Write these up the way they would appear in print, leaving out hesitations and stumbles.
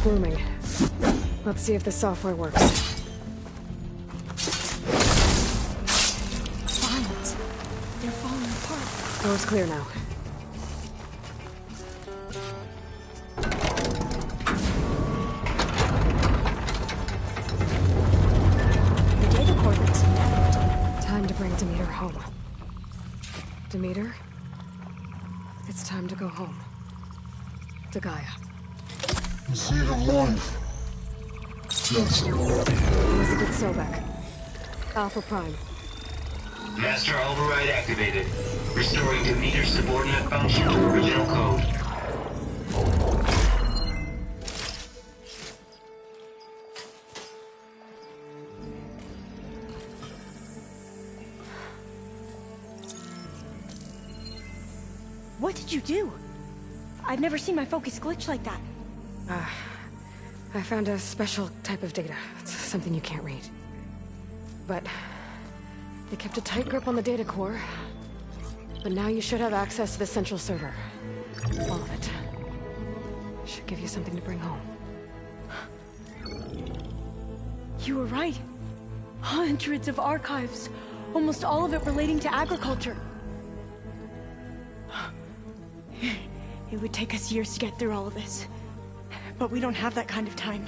blooming. Let's see if the software works. Files. They're falling apart. Door's clear now. The data core looks networked. Time to bring Demeter home. Demeter? It's time to go home. To Gaia. See the life. Yes. Elizabeth Sobek. Alpha Prime. Master override activated. Restoring Demeter's subordinate function to original code. What did you do? I've never seen my focus glitch like that. I found a special type of data. It's something you can't read. But they kept a tight grip on the data core. But now you should have access to the central server. All of it. Should give you something to bring home. You were right. Hundreds of archives. Almost all of it relating to agriculture. It would take us years to get through all of this. But we don't have that kind of time.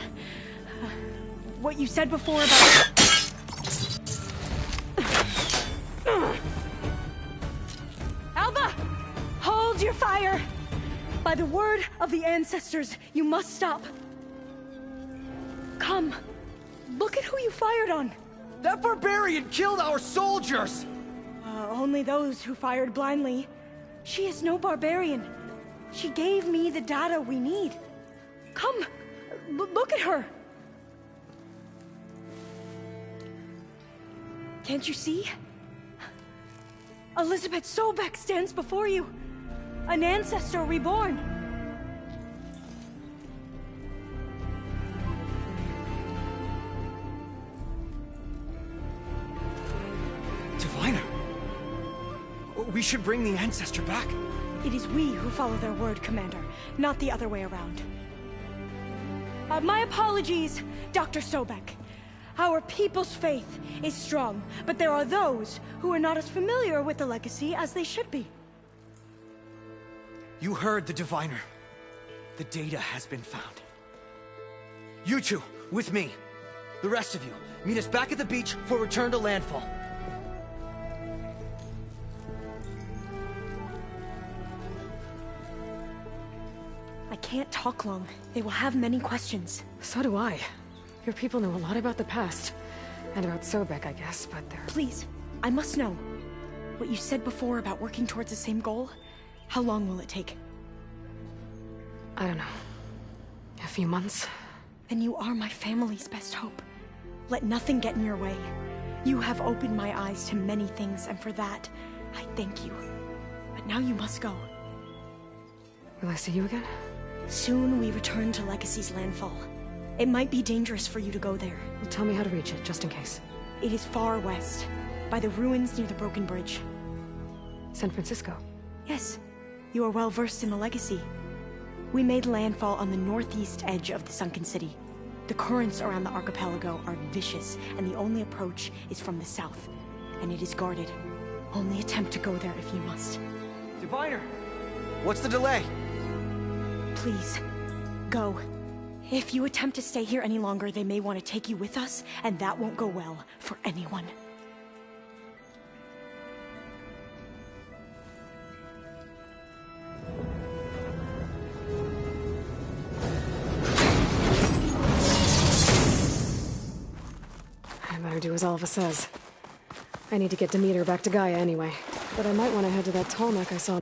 What you said before about... Alba! Hold your fire! By the word of the ancestors, you must stop. Come. Look at who you fired on. That barbarian killed our soldiers! Only those who fired blindly. She is no barbarian. She gave me the data we need. Come, look at her. Can't you see? Elizabeth Sobek stands before you. An ancestor reborn. Diviner! We should bring the ancestor back. It is we who follow their word, Commander, not the other way around. My apologies, Dr. Sobek. Our people's faith is strong, but there are those who are not as familiar with the legacy as they should be. You heard the Diviner. The data has been found. You two, with me. The rest of you, meet us back at the beach for return to landfall. I can't talk long. They will have many questions. So do I. Your people know a lot about the past. And about Sobek, I guess, but they're... Please, I must know. What you said before about working towards the same goal, how long will it take? I don't know. A few months? Then you are my family's best hope. Let nothing get in your way. You have opened my eyes to many things, and for that, I thank you. But now you must go. Will I see you again? Soon we return to Legacy's landfall. It might be dangerous for you to go there. Well, tell me how to reach it, just in case. It is far west, by the ruins near the Broken Bridge. San Francisco? Yes, you are well versed in the Legacy. We made landfall on the northeast edge of the sunken city. The currents around the archipelago are vicious, and the only approach is from the south. And it is guarded. Only attempt to go there if you must. Diviner! What's the delay? Please, go. If you attempt to stay here any longer, they may want to take you with us, and that won't go well for anyone. I better do as Alva says. I need to get Demeter back to Gaia anyway. But I might want to head to that tall neck I saw.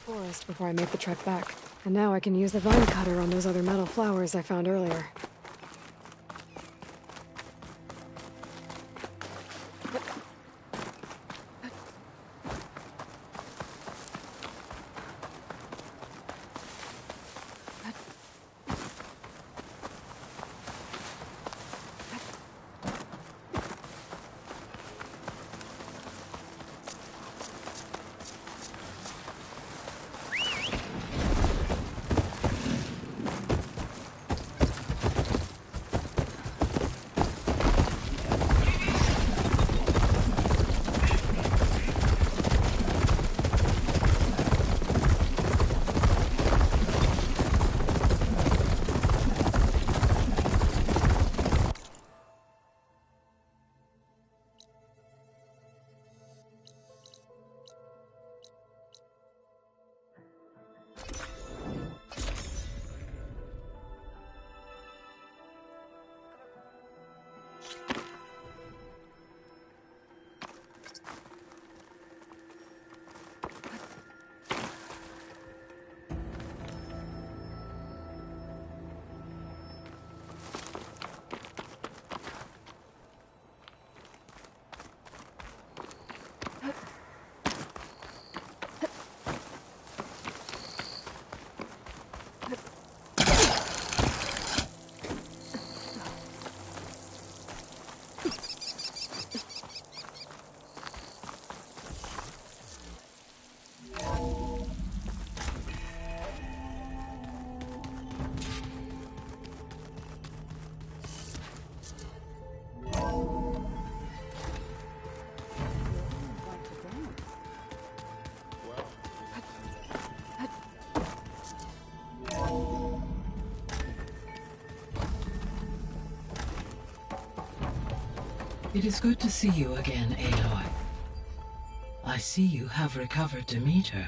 Forest before I make the trek back. And now I can use the vine cutter on those other metal flowers I found earlier. It is good to see you again, Aloy. I see you have recovered Demeter.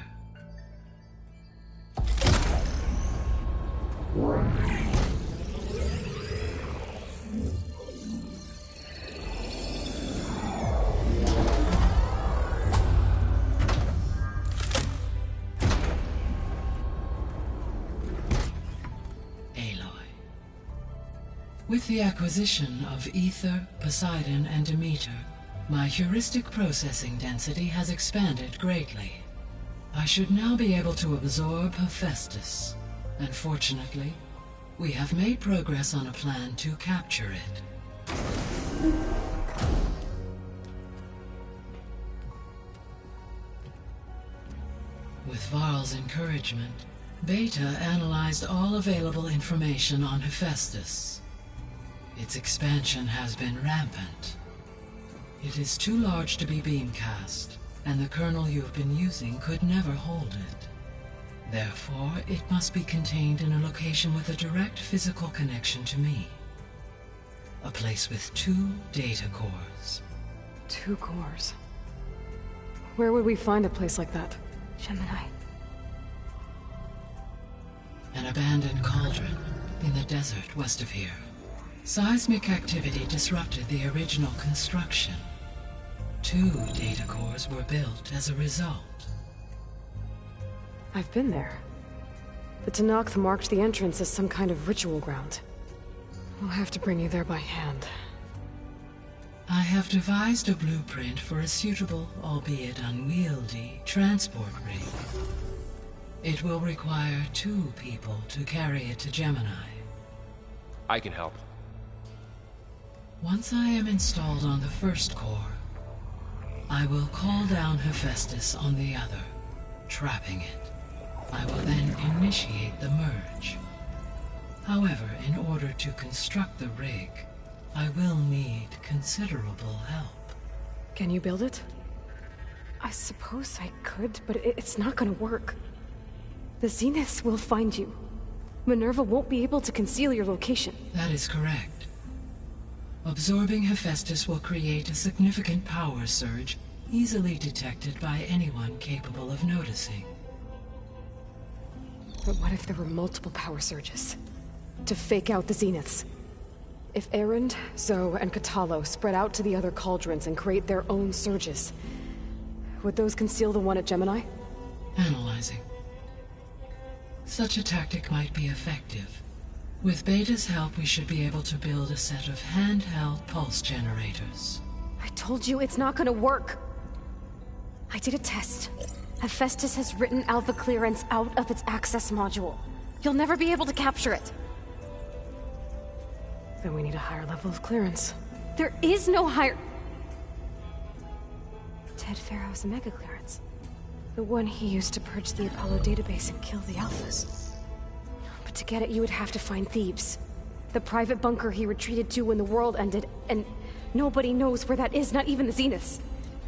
With the acquisition of Ether, Poseidon, and Demeter, my heuristic processing density has expanded greatly. I should now be able to absorb Hephaestus, and fortunately, we have made progress on a plan to capture it. With Varl's encouragement, Beta analyzed all available information on Hephaestus. Its expansion has been rampant. It is too large to be beamcast, and the kernel you've been using could never hold it. Therefore, it must be contained in a location with a direct physical connection to me. A place with 2 data cores. 2 cores? Where would we find a place like that? Gemini. An abandoned cauldron in the desert west of here. Seismic activity disrupted the original construction. 2 data cores were built as a result. I've been there. The Tenakth marked the entrance as some kind of ritual ground. We'll have to bring you there by hand. I have devised a blueprint for a suitable, albeit unwieldy, transport rig. It will require 2 people to carry it to Gemini. I can help. Once I am installed on the first core, I will call down Hephaestus on the other, trapping it. I will then initiate the merge. However, in order to construct the rig, I will need considerable help. Can you build it? I suppose I could, but it's not gonna work. The Zeniths will find you. Minerva won't be able to conceal your location. That is correct. Absorbing Hephaestus will create a significant power surge, easily detected by anyone capable of noticing. But what if there were multiple power surges? To fake out the Zeniths? If Erend, Zoe, and Katalo spread out to the other cauldrons and create their own surges, would those conceal the one at Gemini? Analyzing. Such a tactic might be effective. With Beta's help, we should be able to build a set of handheld pulse generators. I told you it's not gonna work! I did a test. Hephaestus has written Alpha Clearance out of its access module. You'll never be able to capture it. Then we need a higher level of clearance. There is no higher... Ted Pharaoh's Omega Clearance. The one he used to purge the Apollo database and kill the Alphas. But to get it, you would have to find Thebes. The private bunker he retreated to when the world ended, and nobody knows where that is, not even the Zeniths.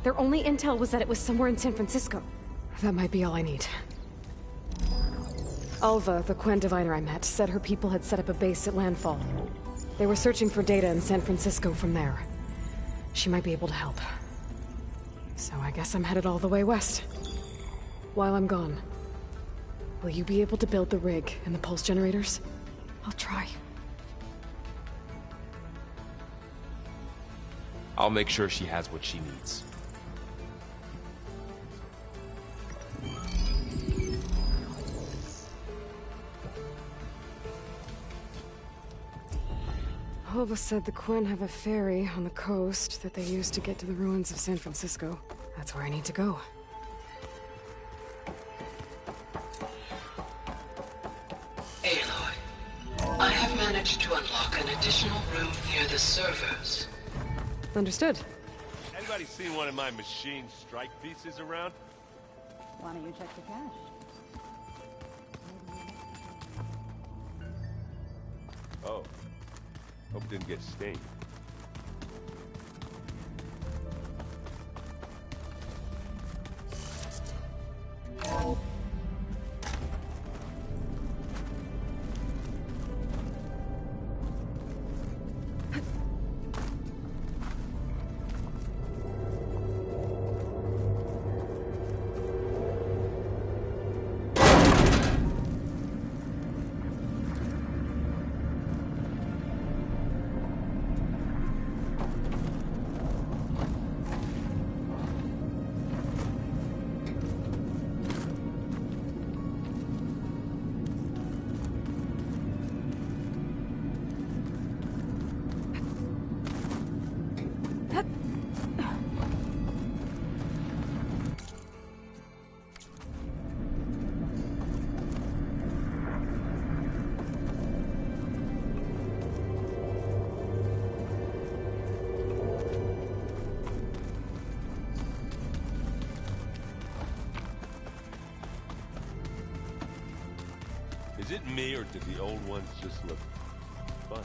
Their only intel was that it was somewhere in San Francisco. That might be all I need. Alva, the Quen diviner I met, said her people had set up a base at Landfall. They were searching for data in San Francisco from there. She might be able to help. So I guess I'm headed all the way west. While I'm gone, will you be able to build the rig and the pulse generators? I'll try. I'll make sure she has what she needs. Alva said the Quen have a ferry on the coast that they use to get to the ruins of San Francisco. That's where I need to go. Aloy, I have managed to unlock an additional room near the servers. Understood. Anybody seen one of my machine strike pieces around? Why don't you check the cache? Oh. Hope it didn't get stained. it me, or did the old ones just look fun?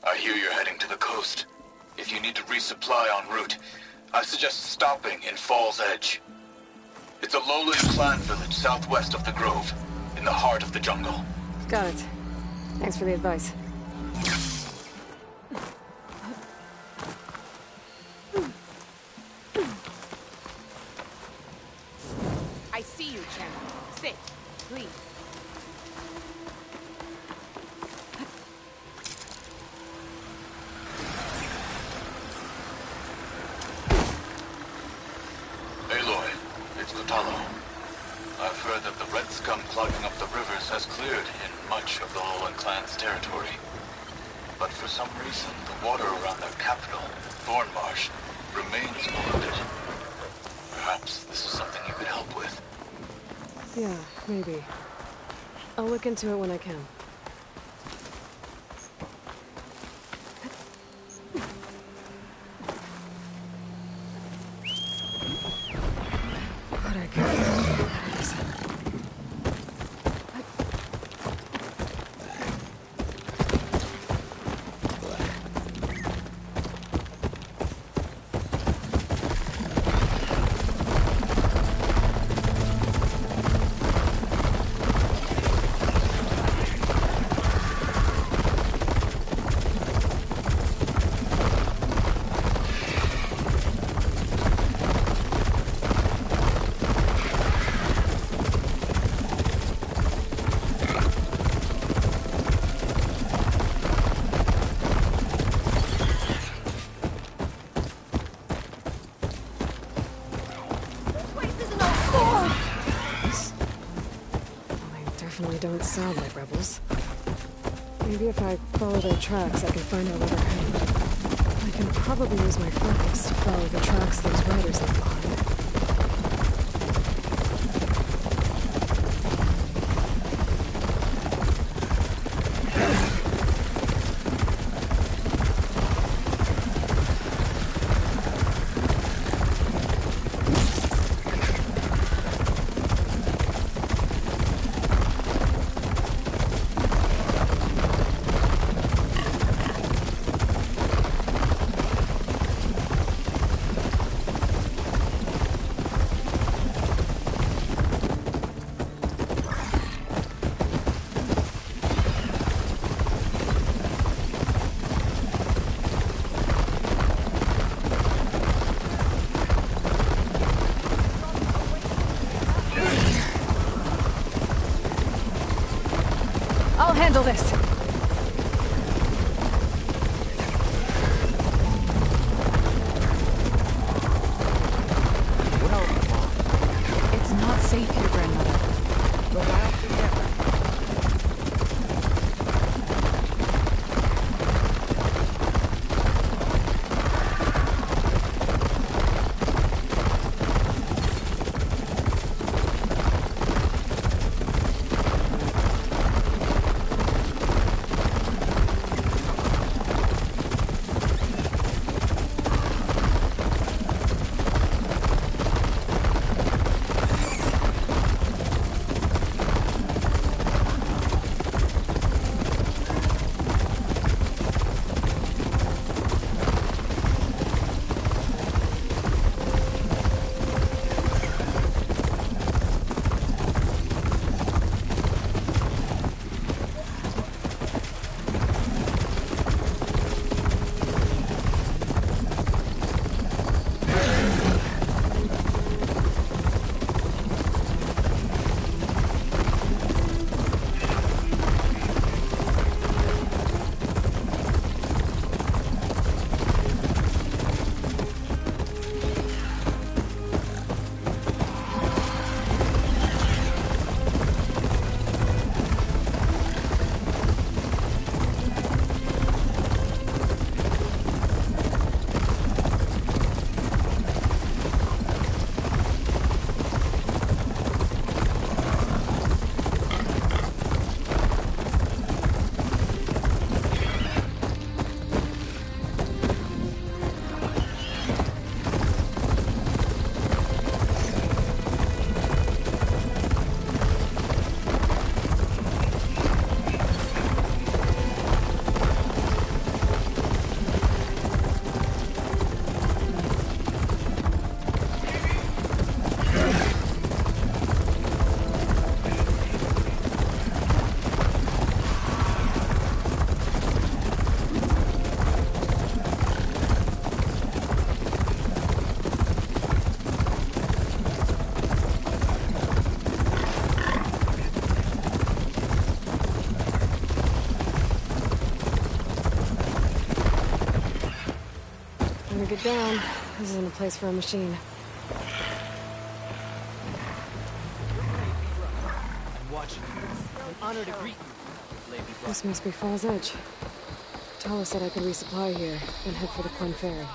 I hear you're heading to the coast. If you need to resupply en route, I suggest stopping in Falls Edge. It's a lowland clan village southwest of the Grove, in the heart of the jungle. Got it. Thanks for the advice. I see you, Chen. Sit, please. Aloy, it's Kotallo. I've heard that the red scum clogging up the rivers has cleared in much of the Lowland clan's territory. But for some reason, the water around their capital, Thornmarsh, remains polluted. Perhaps this is something you could help with. Yeah, maybe. I'll look into it when I can. What I got. Don't sound like rebels. Maybe if I follow their tracks, I can find out where they're heading. I can probably use my focus to follow the tracks those riders left behind. I'll handle this. Well, it's not safe here, Grandmother. Go out together. Get down. This isn't a place for a machine. I'm watching you. An honor to greet you, Lady Brock. This must be Falls Edge. Tala said I could resupply here, then head for the Quinn Ferry. You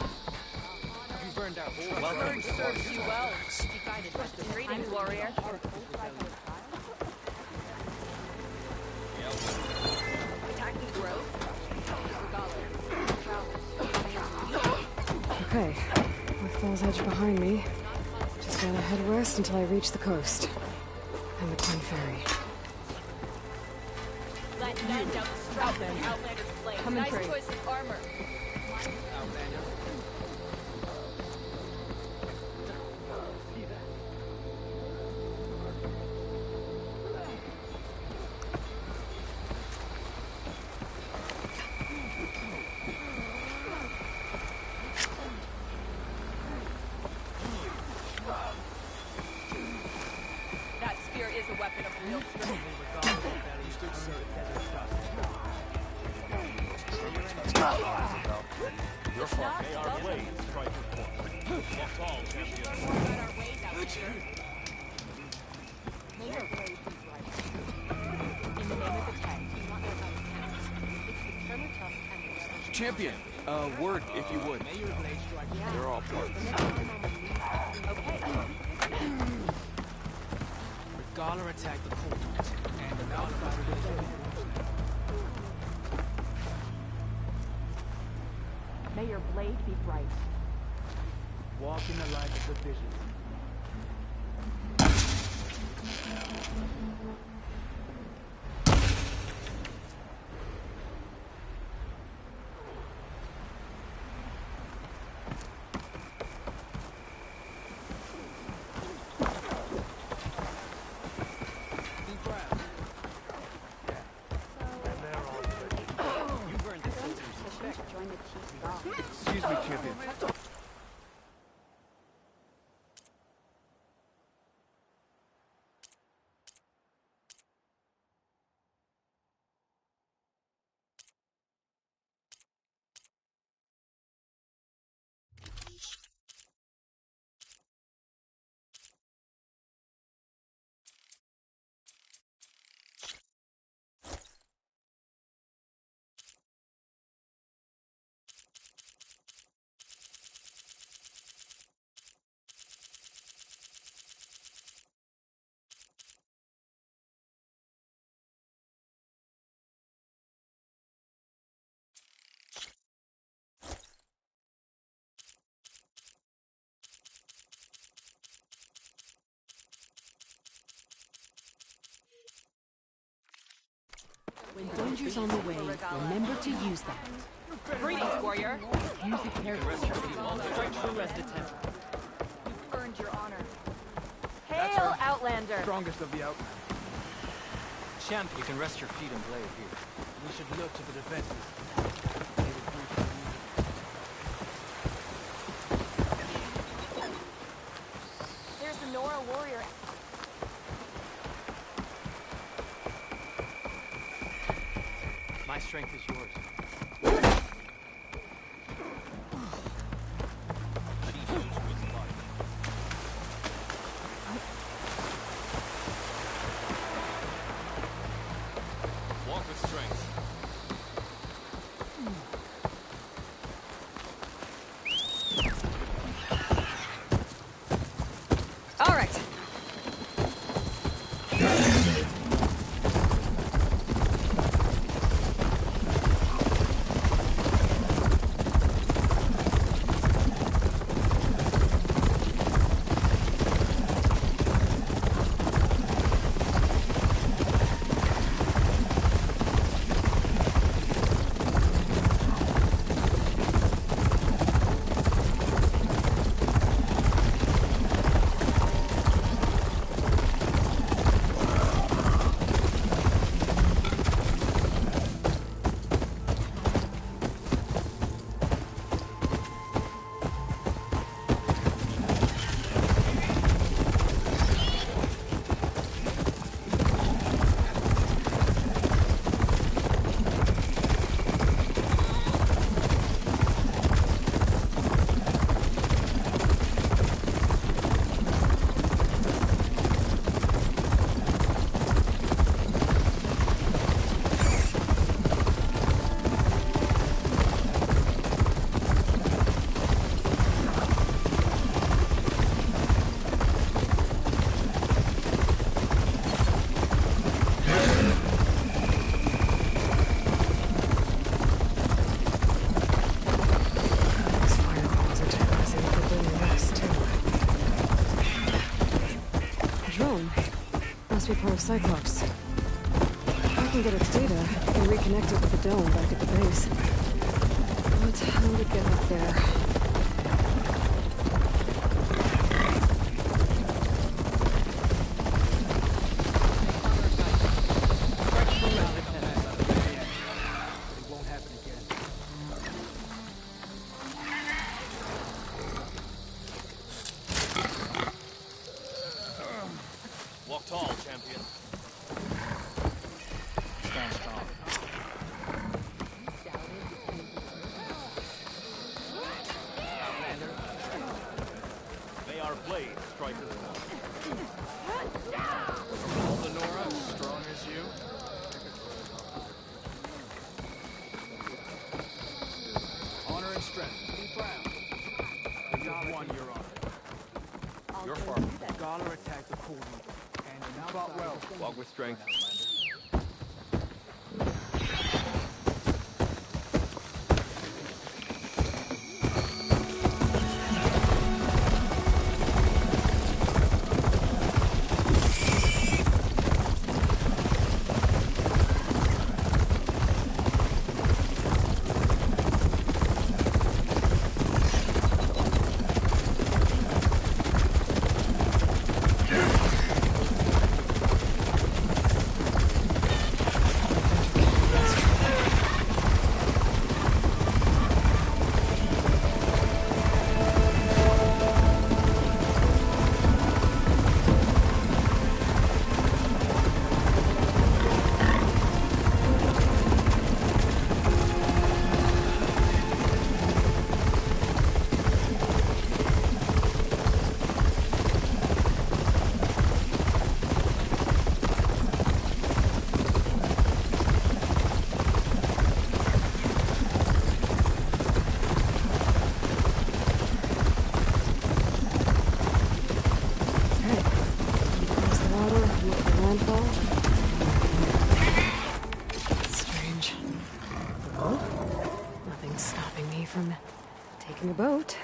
burned our whole Welcome serves you well. You guided us to greetings, warrior. Attacking Grove. Okay, with Falls Edge behind me, just gotta head west until I reach the coast. And the Quinn Ferry. Outlander's blade. Nice choice of armor. That spear is a weapon of real strength. Your fault. May our blades strike a point. That's all, champion. Champion, word if you would. They're all parts. Regala attacked the Coldness, and the Outlander. May your blade be bright. Walk in the light of the vision. Excuse me, champion. When danger's on the way, remember to use that. Greetings, warrior. Use it carefully. You've earned your honor. Hail, Outlander! Strongest of the Outlanders. Champ, you can rest your feet and blade here. We should look to the defenses. There's the Nora warrior. My strength is yours. Walk with strength. All right. Cyclops. If I can get its data, I can reconnect it with the dome back at the base. But how to get up there? Walk tall, champion. Stand strong. May our blade strike as one. All the Nora as strong as you? Honor and strength. Be proud. You've won your honor. Your part. Gala attacked the Cool Reaper, and you fought well. Walk with strength. From taking a boat.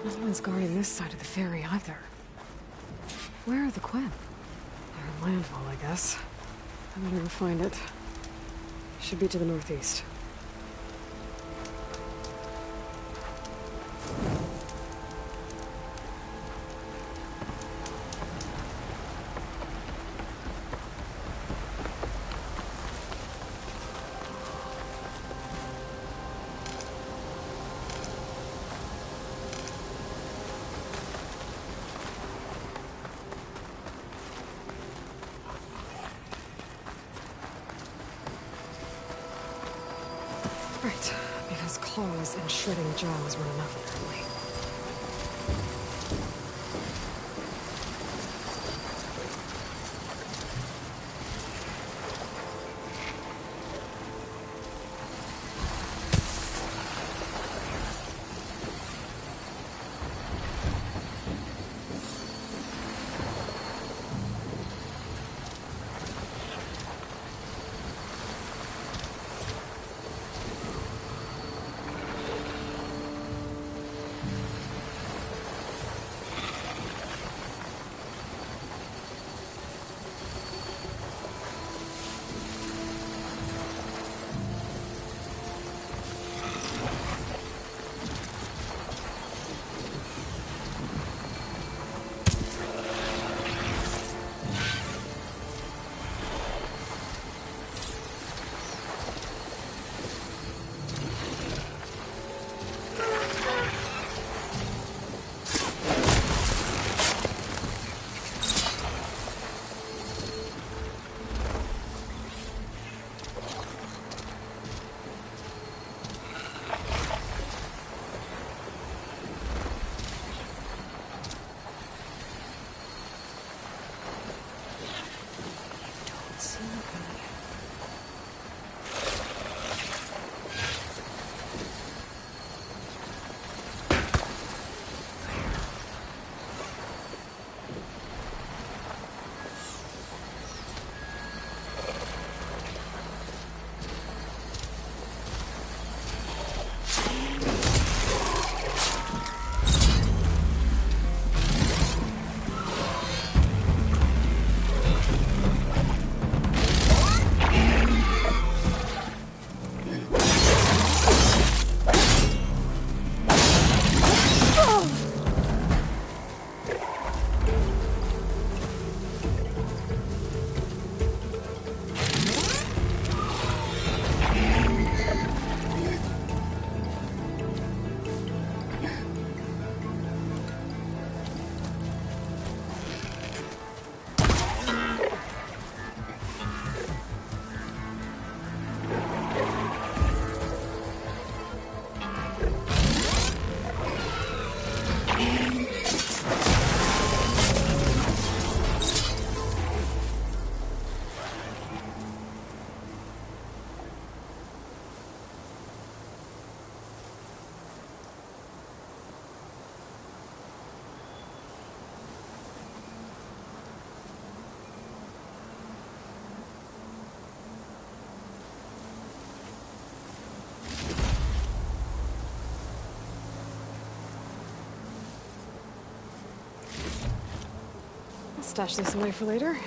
No one's guarding this side of the ferry either. Where are the Quen? They're in landfall, I guess. I better go find it. Should be to the northeast. Right, because claws and shredding jaws were enough, apparently. stash this away for later.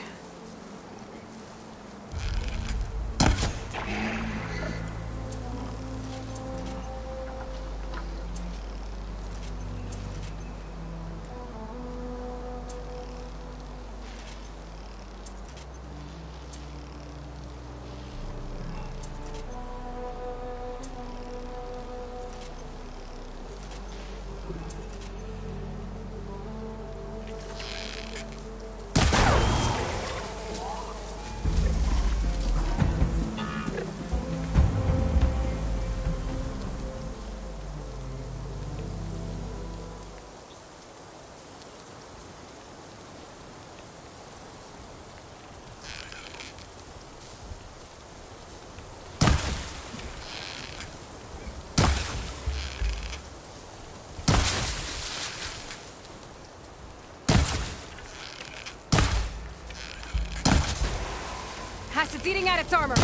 It's eating at its armor.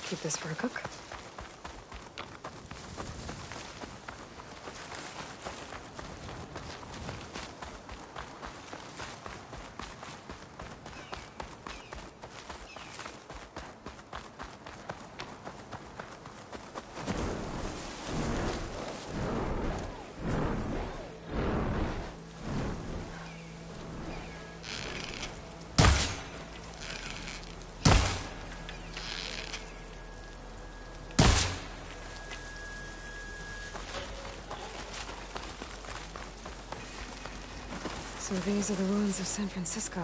Keep this for a cook. So these are the ruins of San Francisco.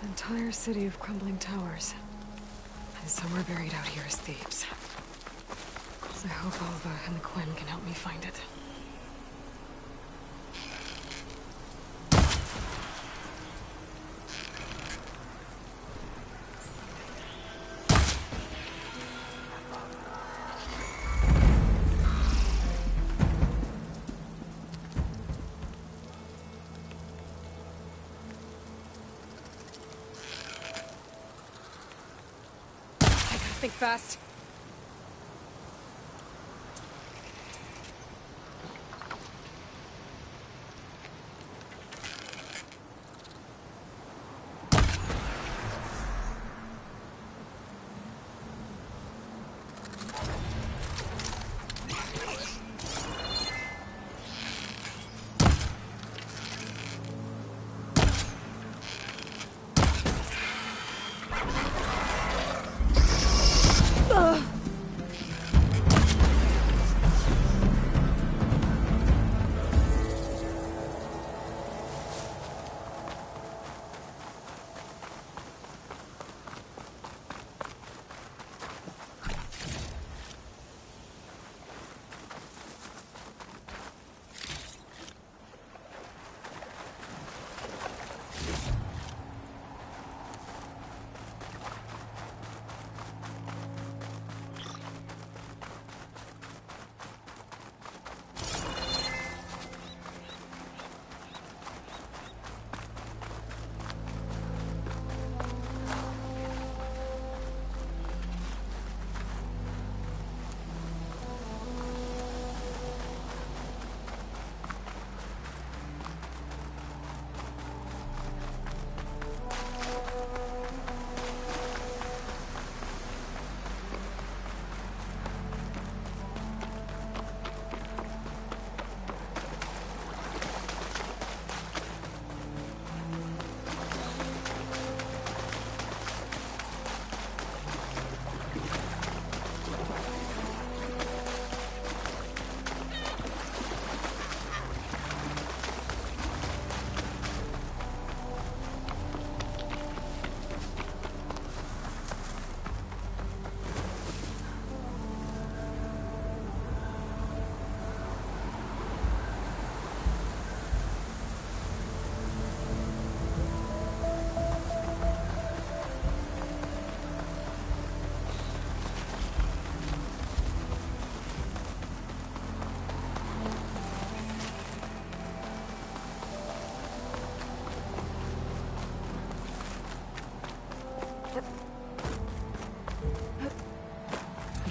An entire city of crumbling towers. And somewhere buried out here is Thebes. I hope Alva and the Quen can help me find it. Think fast.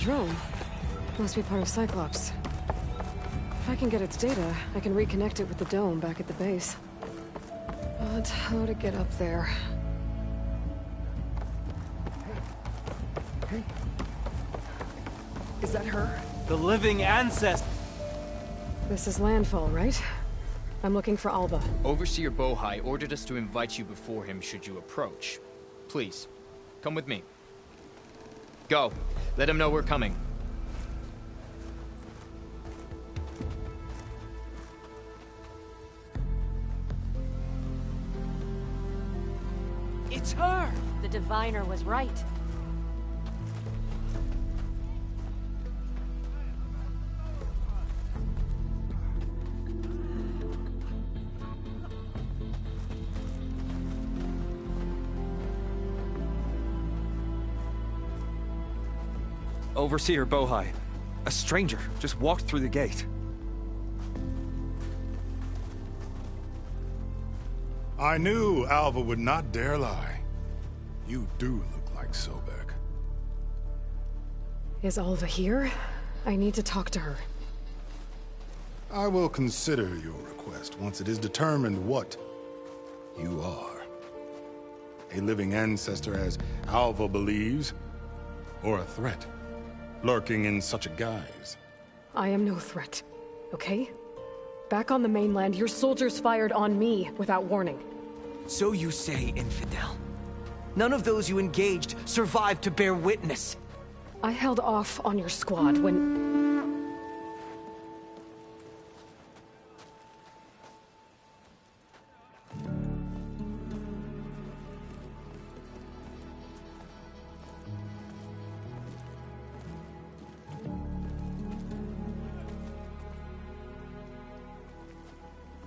drone. Must be part of Cyclops. If I can get its data, I can reconnect it with the dome back at the base. But how to get up there? Hey. Is that her? The living ancestor! This is Landfall, right? I'm looking for Alva. Overseer Bohai ordered us to invite you before him should you approach. Please, come with me. Go. Let him know we're coming. It's her! The diviner was right. Overseer Bohai. A stranger just walked through the gate. I knew Alva would not dare lie. You do look like Sobek. Is Alva here? I need to talk to her. I will consider your request once it is determined what you are. A living ancestor, as Alva believes, or a threat, lurking in such a guise. I am no threat, okay? Back on the mainland, your soldiers fired on me without warning. So you say, Infidel. None of those you engaged survived to bear witness. I held off on your squad when...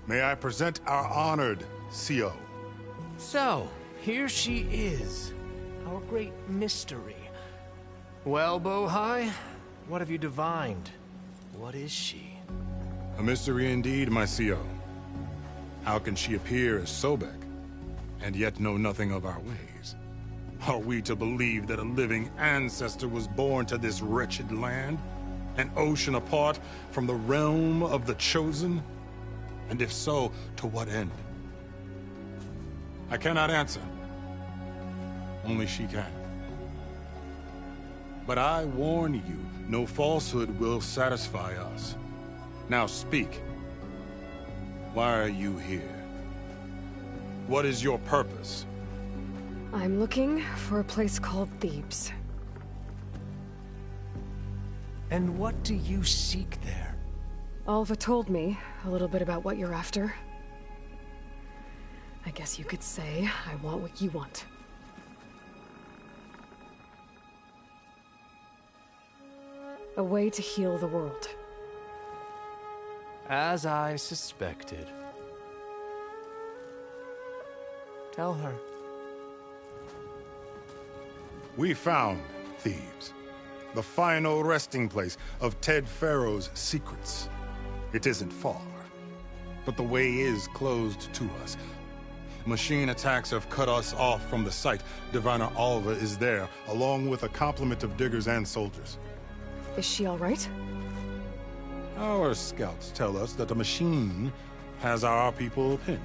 May I present our honored CO? So, here she is. Our great mystery. Well, Bohai, what have you divined? What is she? A mystery indeed, my CO. How can she appear as Sobek, and yet know nothing of our ways? Are we to believe that a living ancestor was born to this wretched land? An ocean apart from the realm of the Chosen? And if so, to what end? I cannot answer. Only she can. But I warn you, no falsehood will satisfy us. Now speak. Why are you here? What is your purpose? I'm looking for a place called Thebes. And what do you seek there? Alva told me a little bit about what you're after. I guess you could say I want what you want. A way to heal the world. As I suspected. Tell her. We found Thebes, the final resting place of Ted Pharaoh's secrets. It isn't far, but the way is closed to us. Machine attacks have cut us off from the site. Diviner Alva is there, along with a complement of diggers and soldiers. Is she all right? Our scouts tell us that the machine has our people pinned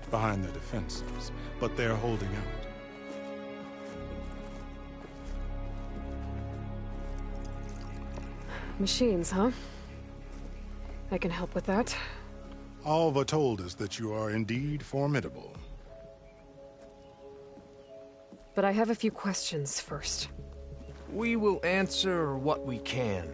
behind their defenses, but they're holding out. Machines, huh? I can help with that. Alva told us that you are indeed formidable. But I have a few questions first. We will answer what we can.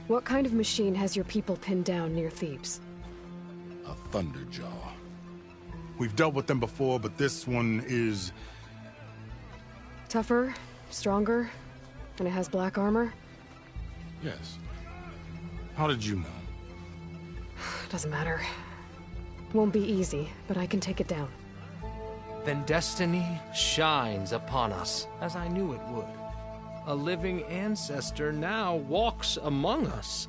What kind of machine has your people pinned down near Thebes? A Thunderjaw. We've dealt with them before, but this one is... Tougher, stronger, and it has black armor? Yes. How did you know? Doesn't matter. Won't be easy, but I can take it down. then destiny shines upon us, as I knew it would. A living ancestor now walks among us,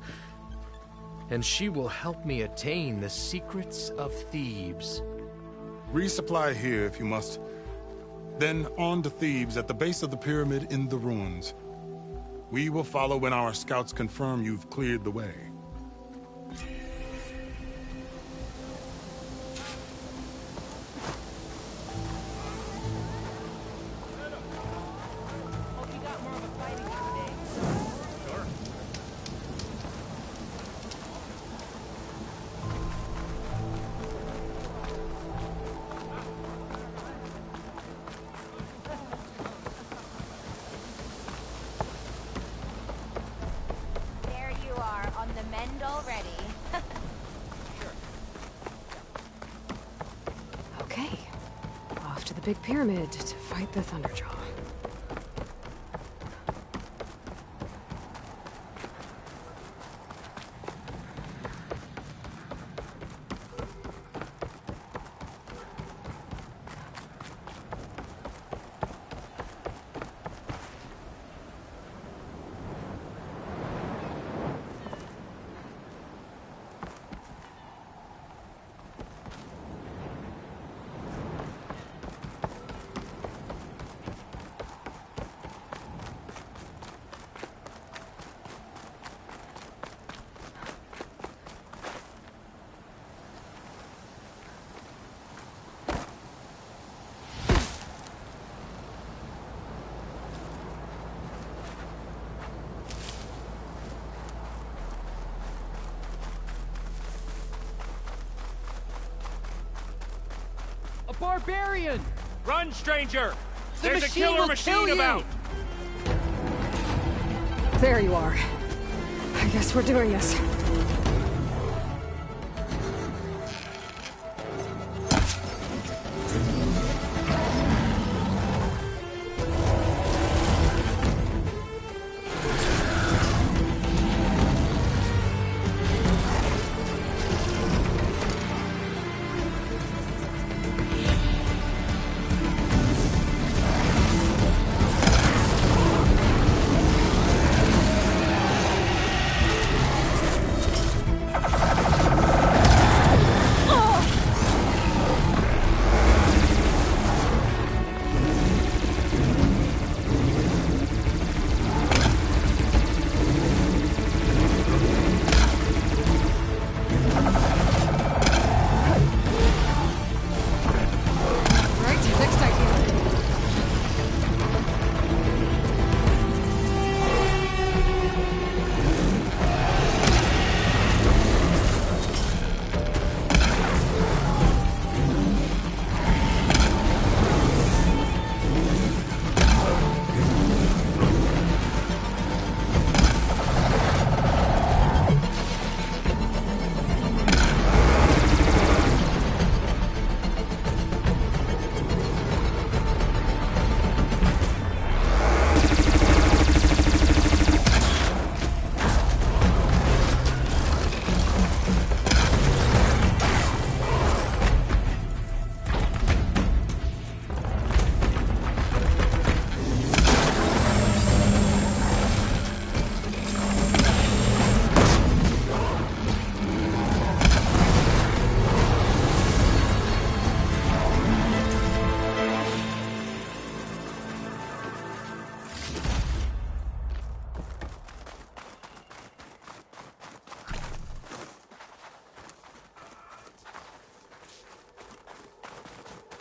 and she will help me attain the secrets of Thebes. Resupply here if you must. Then on to Thebes at the base of the pyramid in the ruins. We will follow when our scouts confirm you've cleared the way. Big pyramid to fight the Thunderjaw. Barbarian! Run, stranger! The There's a machine killer will machine kill you! about! There you are. I guess we're doing this.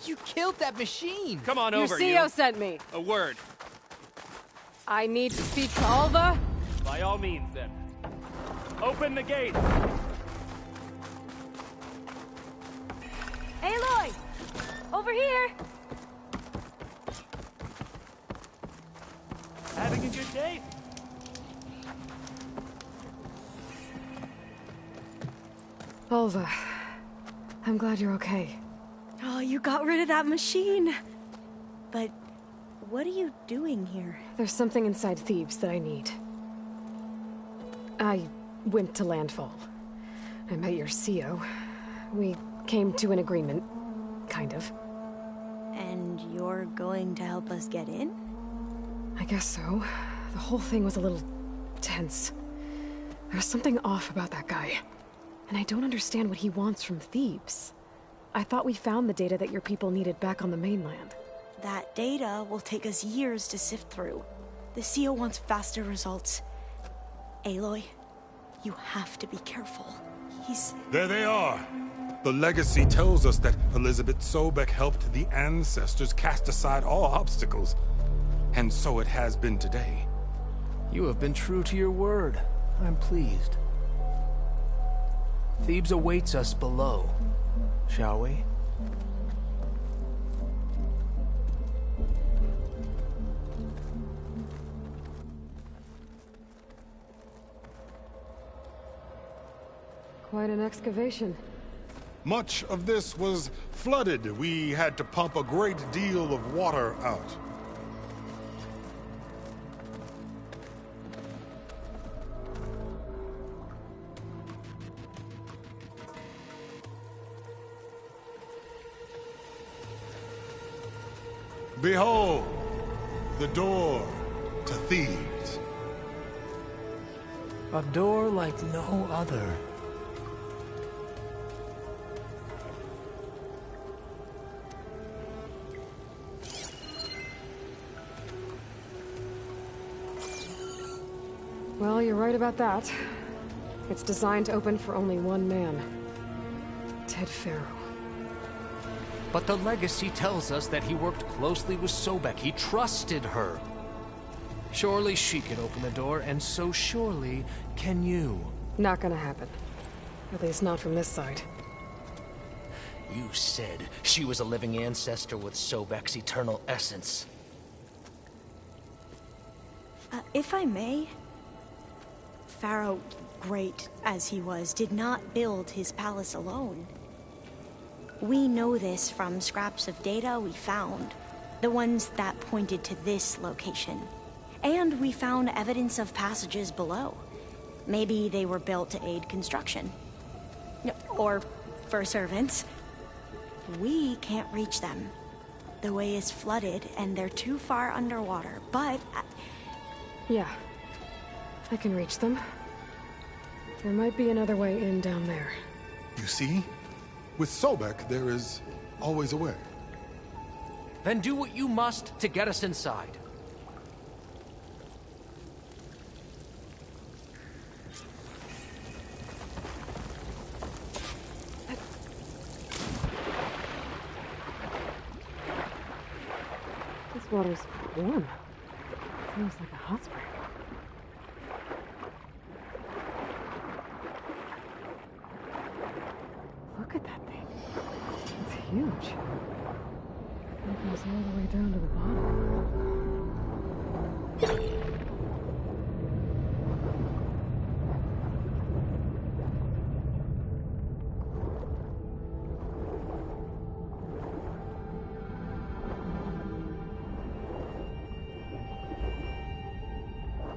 You killed that machine! Come on Your over, CEO sent me. A word. I need to speak to Alva. By all means, then. Open the gate! Aloy! Over here! Having a good day? Alva, I'm glad you're okay. Oh, you got rid of that machine. But what are you doing here? There's something inside Thebes that I need. I went to Landfall. I met your CEO. We came to an agreement, kind of. And you're going to help us get in? I guess so. The whole thing was a little tense. There was something off about that guy. And I don't understand what he wants from Thebes. I thought we found the data that your people needed back on the mainland. That data will take us years to sift through. The CO wants faster results. Aloy, you have to be careful. There they are! The legacy tells us that Elizabeth Sobek helped the ancestors cast aside all obstacles. And so it has been today. You have been true to your word. I'm pleased. Thebes awaits us below. Shall we? Quite an excavation. Much of this was flooded. We had to pump a great deal of water out. Behold, the door to Thebes. A door like no other. Well, you're right about that. It's designed to open for only one man. Ted Faro. But the legacy tells us that he worked closely with Sobek. He trusted her. Surely she can open the door, and so surely can you. Not gonna happen. At least not from this side. You said she was a living ancestor with Sobek's eternal essence. If I may, Faro, great as he was, did not build his palace alone. We know this from scraps of data we found, the ones that pointed to this location. And we found evidence of passages below. Maybe they were built to aid construction. Or for servants. We can't reach them. The way is flooded and they're too far underwater, but... Yeah. I can reach them. There might be another way in down there. You see? With Sobek, there is always a way. Then do what you must to get us inside. This water's warm. Feels like a hot spring. Look at that thing. It's huge. It goes all the way down to the bottom.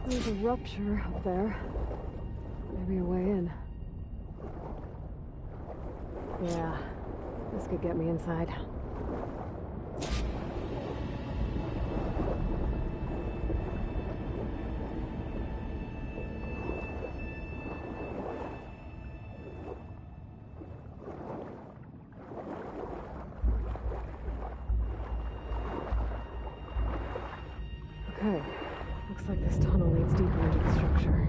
There's a rupture up there. Maybe a way in. Yeah, this could get me inside. Okay, looks like this tunnel leads deeper into the structure.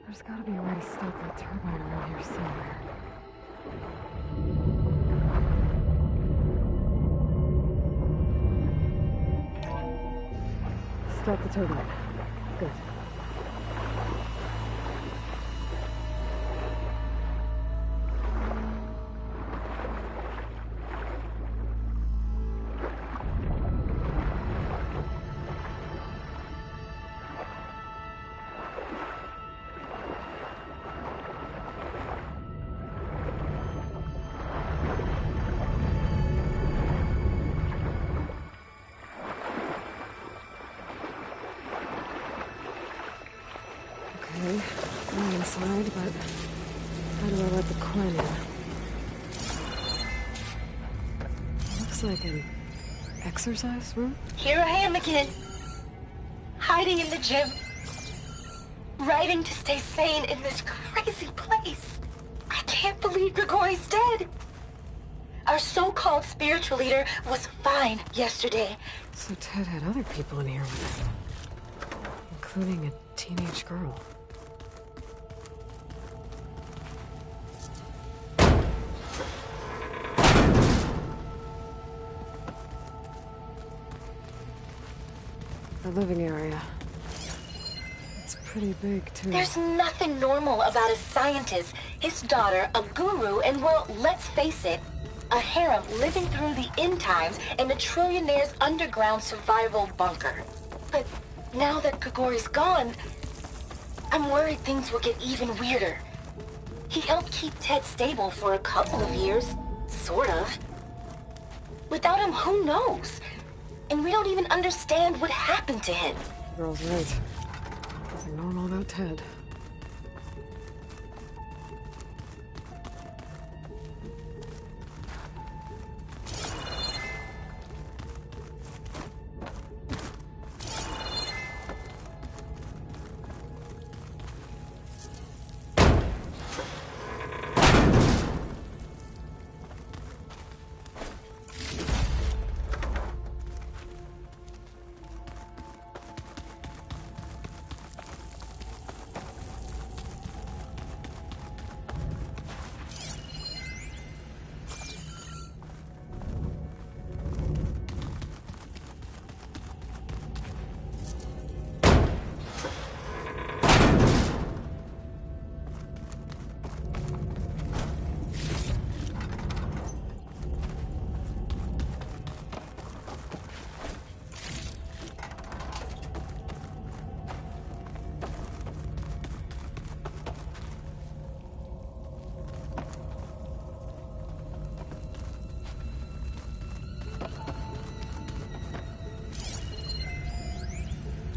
There's gotta be a way to stop that turbine around here somewhere. Stop the turbine. Good. Okay, I'm inside, but how do I let the Quen in? Looks like an exercise room? Here I am again. Hiding in the gym. Writing to stay sane in this crazy place. I can't believe Grigori's dead. Our so-called spiritual leader was fine yesterday. So Ted had other people in here with him, including a teenage girl. The living area. It's pretty big, too. There's nothing normal about a scientist, his daughter, a guru, and well, let's face it, a harem living through the end times in a trillionaire's underground survival bunker. But now that Grigori's gone, I'm worried things will get even weirder. He helped keep Ted stable for a couple of years, sort of. Without him, who knows? And we don't even understand what happened to him. Girl's right. Nothing normal about Ted.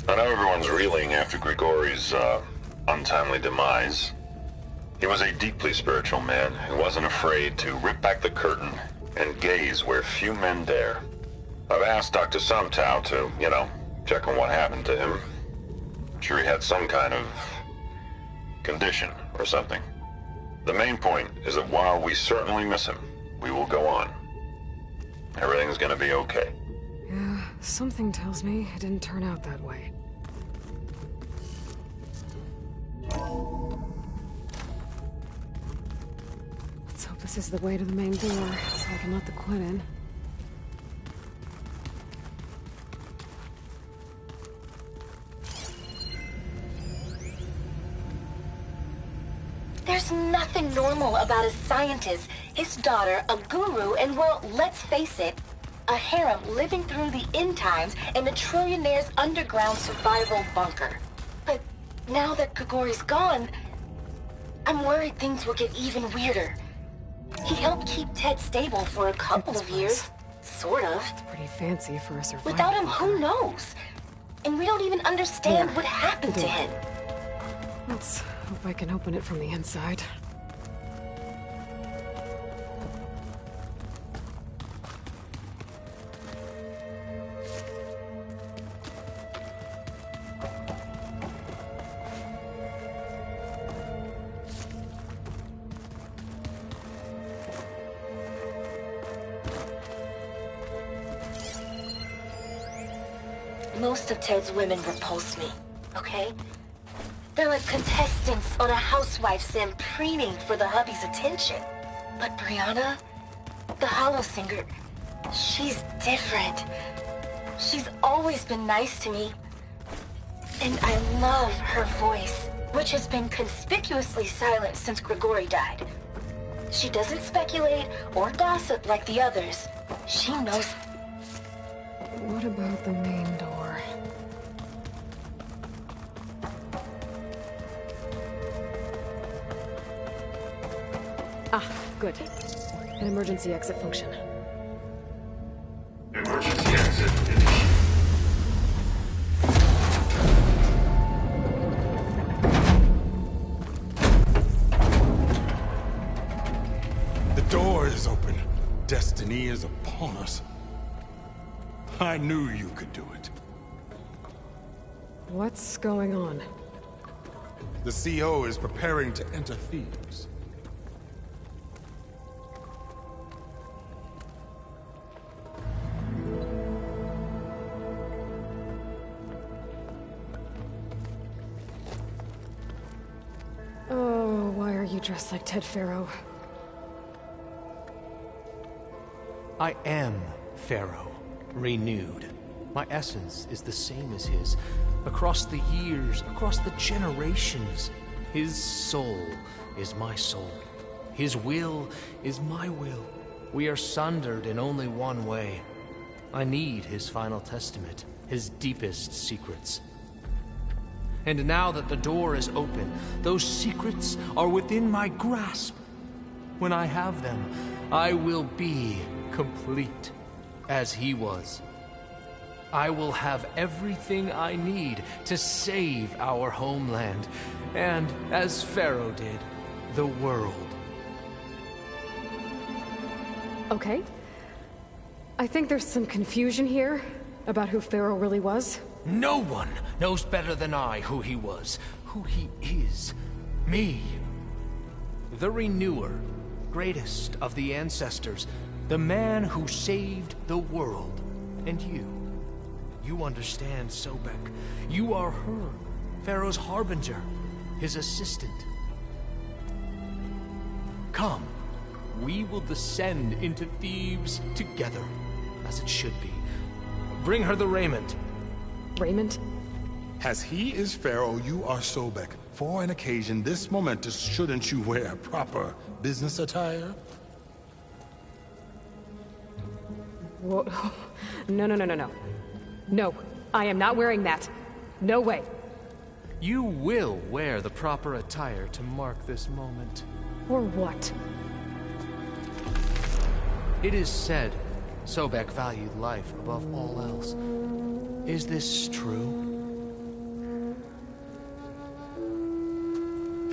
I know everyone's reeling after Grigori's untimely demise. He was a deeply spiritual man who wasn't afraid to rip back the curtain and gaze where few men dare. I've asked Dr. Sumtow to, check on what happened to him. I'm sure he had some kind of condition or something. The main point is that while we certainly miss him, we will go on. Everything's gonna be okay. Yeah, something tells me it didn't turn out that way. Let's hope this is the way to the main door, so I can let the Quen in. There's nothing normal about a scientist, his daughter, a guru, and well, let's face it, a harem living through the end times in a trillionaire's underground survival bunker. But now that Grigori's gone, I'm worried things will get even weirder. He helped keep Ted stable for a couple of years, sort of. It's pretty fancy for a survival. Without him, who knows? And we don't even understand what happened to him. Let's hope I can open it from the inside. Most of Ted's women repulse me, okay? They're like contestants on a housewife sim preening for the hubby's attention. But Brianna, the Hollow Singer, she's different. She's always been nice to me. And I love her voice, which has been conspicuously silent since Grigori died. She doesn't speculate or gossip like the others. She knows. What about the main door? Ah, good. An emergency exit function. Emergency exit initiated. The door is open. Destiny is upon us. I knew you could do it. What's going on? The CO is preparing to enter Thebes. Oh, why are you dressed like Ted Faro? I am Pharaoh, renewed. My essence is the same as his. Across the years, across the generations, his soul is my soul. His will is my will. We are sundered in only one way. I need his final testament, his deepest secrets. And now that the door is open, those secrets are within my grasp. When I have them, I will be complete, as he was. I will have everything I need to save our homeland, and, as Pharaoh did, the world. Okay. I think there's some confusion here about who Pharaoh really was. No one knows better than I who he was, who he is. Me. The Renewer, greatest of the ancestors, the man who saved the world. And you. You understand, Sobek. You are her, Pharaoh's harbinger, his assistant. Come, we will descend into Thebes together, as it should be. Bring her the raiment. Raiment? As he is Pharaoh, you are Sobek. For an occasion this momentous, shouldn't you wear proper business attire? Whoa. No, no, no, no, no. No, I am not wearing that. No way. You will wear the proper attire to mark this moment. Or what? It is said Sobek valued life above all else. Is this true?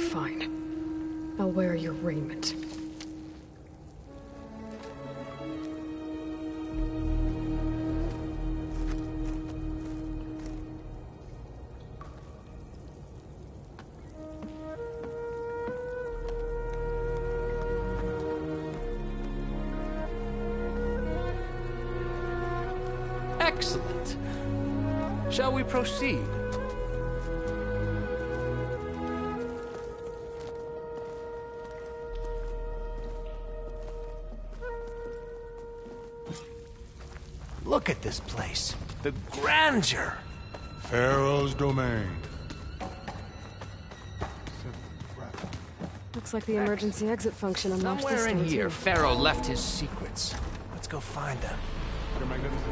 Fine. I'll wear your raiment. Excellent. Shall we proceed? Look at this place. The grandeur. Pharaoh's domain. Looks like the emergency exit function unlocked this Somewhere in door, here, too. Pharaoh left his secrets. Let's go find them. Your Magnificence.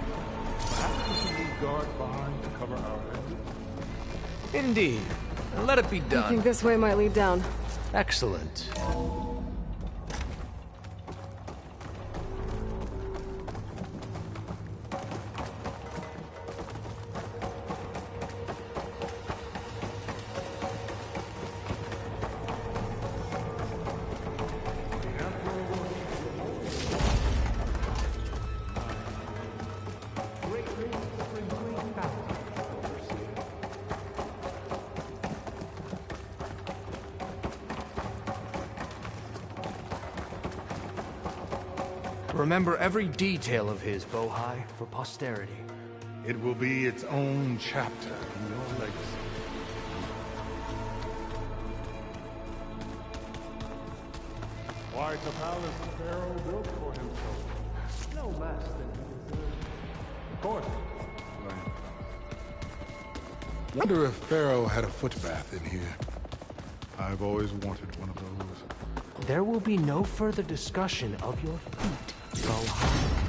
Perhaps we can leave guards behind to cover our exit? Indeed. Let it be I done. think this way might lead down. Excellent. Remember every detail of his, Bohai, for posterity. It will be its own chapter in your legacy. Quite the palace Pharaoh built for himself. No less than he deserved. Of course, Wonder if Pharaoh had a footbath in here. I've always wanted one of those. There will be no further discussion of your feet, Bohan.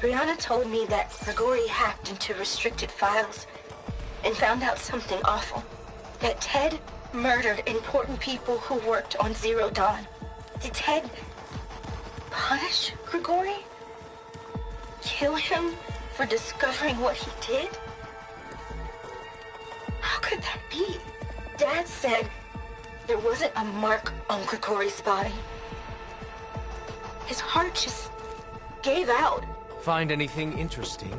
Brianna told me that Grigori hacked into restricted files and found out something awful. That Ted murdered important people who worked on Zero Dawn. Did Ted punish Grigori? Kill him for discovering what he did? How could that be? Dad said there wasn't a mark on Grigori's body. His heart just gave out. Find anything interesting?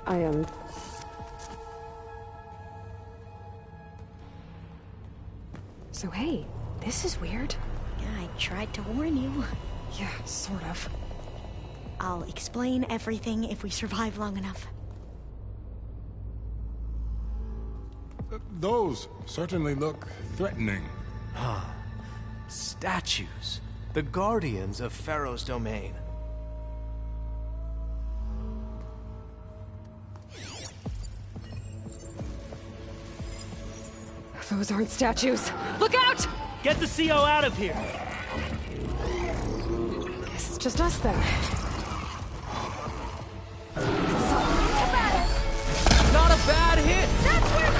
I am... So hey, this is weird. Yeah, I tried to warn you. Yeah, sort of. I'll explain everything if we survive long enough. Those certainly look threatening. Huh. Statues. The guardians of Pharaoh's domain. Those aren't statues. Look out! Get the CO out of here! Guess it's just us then. Not a bad hit! That's where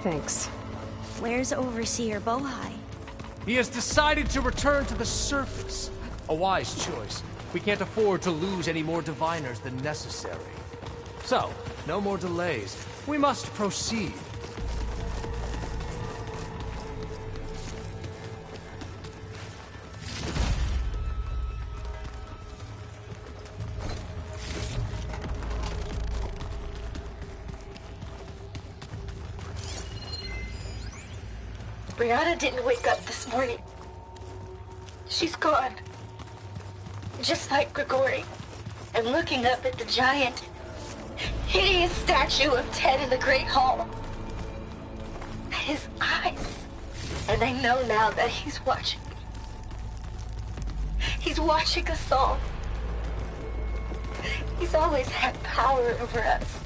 Thanks. Where's Overseer Bohai? He has decided to return to the surface. A wise choice. We can't afford to lose any more diviners than necessary. So, no more delays. We must proceed. Brianna didn't wake up this morning. She's gone. Just like Grigori. I'm looking up at the giant, hideous statue of Ted in the Great Hall. His eyes. And I know now that he's watching me. He's watching us all. He's always had power over us.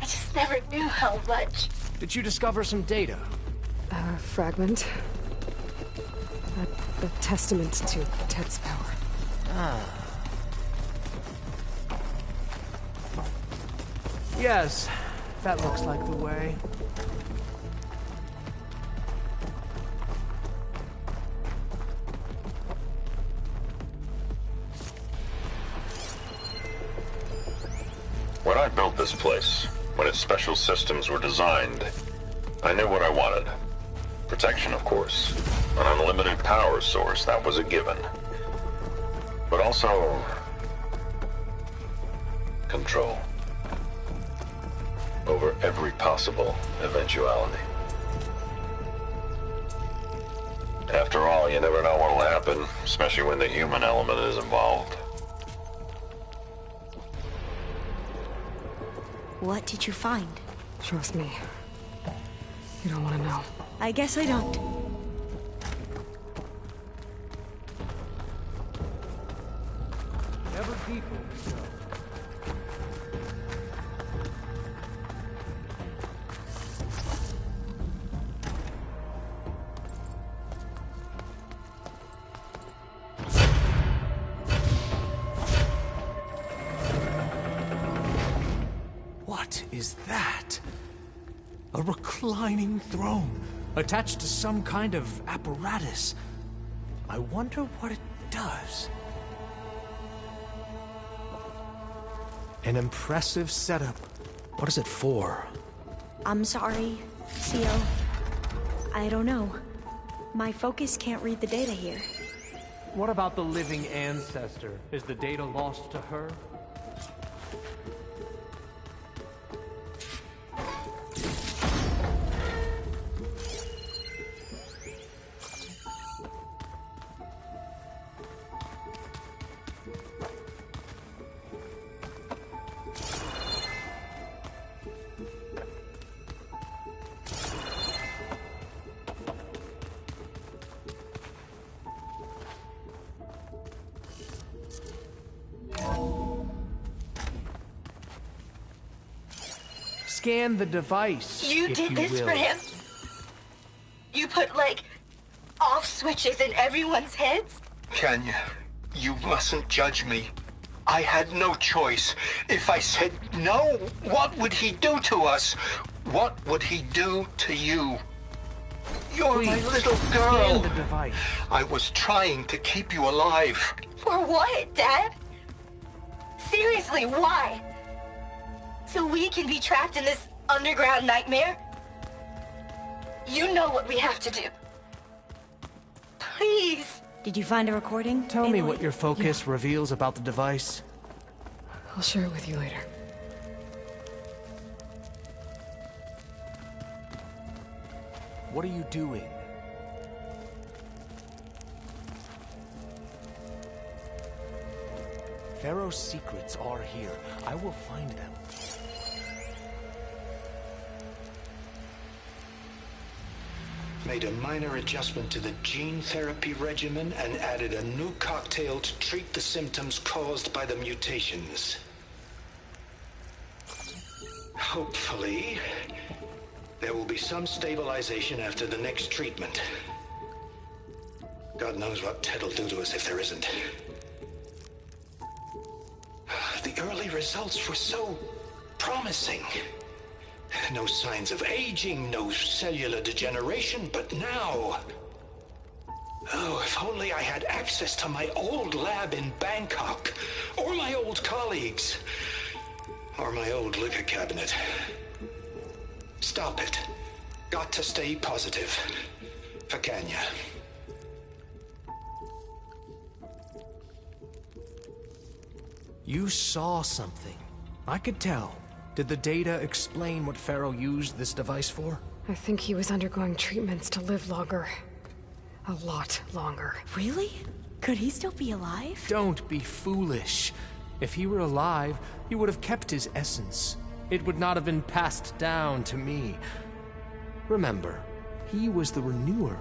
I just never knew how much. Did you discover some data? A fragment. A testament to Ted's power. Ah. Yes, that looks like the way. When I built this place, when its special systems were designed, I knew what I wanted. Protection, of course. An unlimited power source, that was a given. But also... control. Over every possible eventuality. After all, you never know what'll happen, especially when the human element is involved. What did you find? Trust me. You don't want to know. I guess I don't. Never deeper, so. What is that? A reclining throne, attached to some kind of apparatus. I wonder what it does. An impressive setup. What is it for? I'm sorry, CO. I don't know. My focus can't read the data here. What about the living ancestor? Is the data lost to her? Scan the device. You did this for him? You put, like, off switches in everyone's heads? Kenya, you mustn't judge me. I had no choice. If I said no, what would he do to us? What would he do to you? You're my little girl. Scan the device. I was trying to keep you alive. For what, Dad? Seriously, why? So we can be trapped in this underground nightmare? You know what we have to do. Please. Did you find a recording? Tell me what your focus reveals about the device. I'll share it with you later. What are you doing? Pharaoh's secrets are here. I will find them. Made a minor adjustment to the gene therapy regimen and added a new cocktail to treat the symptoms caused by the mutations. Hopefully, there will be some stabilization after the next treatment. God knows what Ted'll do to us if there isn't. The early results were so promising. No signs of aging, no cellular degeneration, but now... Oh, if only I had access to my old lab in Bangkok, or my old colleagues, or my old liquor cabinet. Stop it. Got to stay positive. For Kenya. You saw something. I could tell. Did the data explain what Pharaoh used this device for? I think he was undergoing treatments to live longer. A lot longer. Really? Could he still be alive? Don't be foolish. If he were alive, he would have kept his essence. It would not have been passed down to me. Remember, he was the renewer.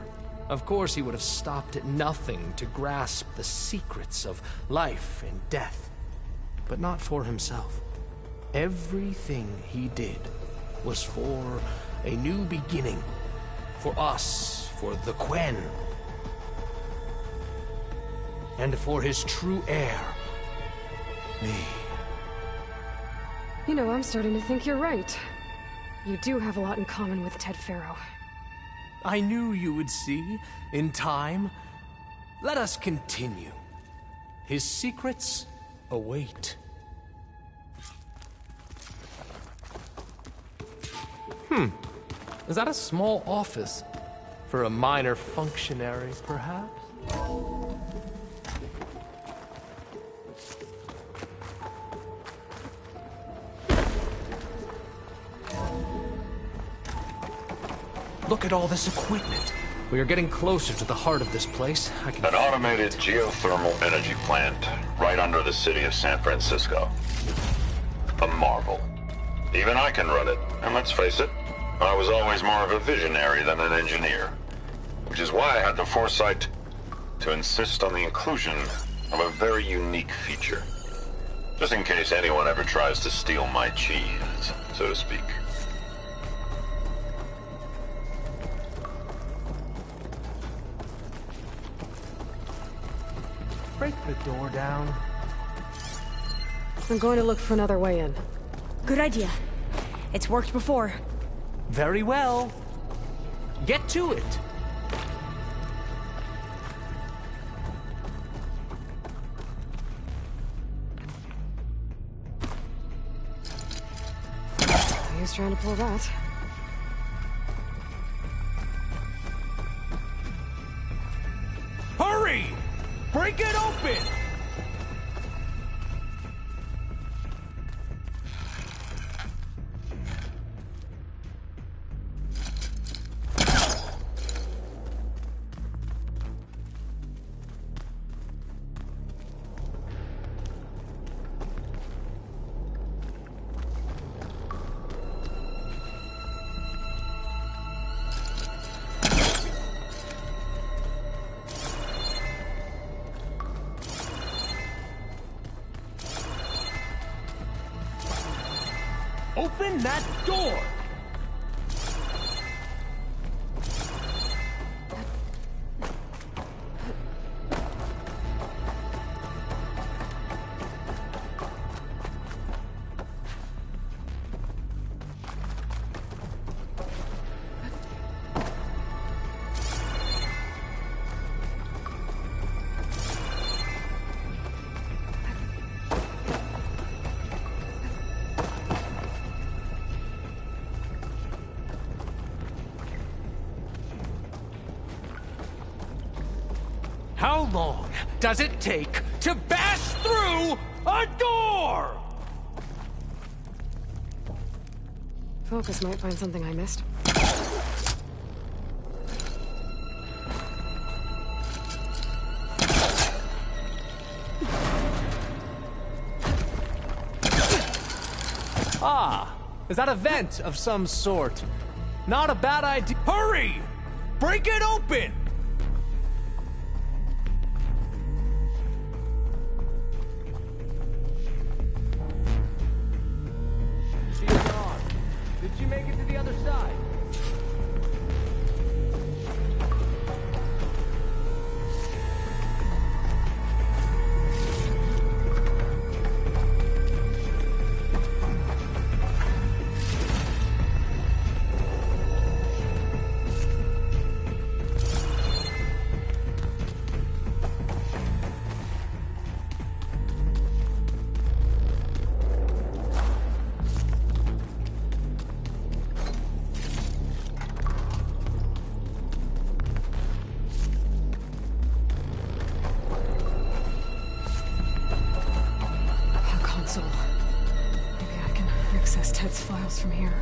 Of course, he would have stopped at nothing to grasp the secrets of life and death. But not for himself. Everything he did was for a new beginning. For us, for the Quen. And for his true heir, me. You know, I'm starting to think you're right. You do have a lot in common with Ted Pharaoh. I knew you would see, in time. Let us continue. His secrets await. Is that a small office? For a minor functionary, perhaps? Look at all this equipment. We are getting closer to the heart of this place. An automated geothermal energy plant right under the city of San Francisco. A marvel. Even I can run it, and let's face it, I was always more of a visionary than an engineer. Which is why I had the foresight to insist on the inclusion of a very unique feature. Just in case anyone ever tries to steal my cheese, so to speak. Break the door down. I'm going to look for another way in. Good idea. It's worked before. Very well. Get to it. He was trying to pull that. Hurry! Break it open! Open that door! How long does it take to bash through a door? Focus might find something I missed. Ah, is that a vent of some sort? Not a bad idea. Hurry! Break it open! She's gone. Did she make it to the other side? Maybe I can access Ted's files from here.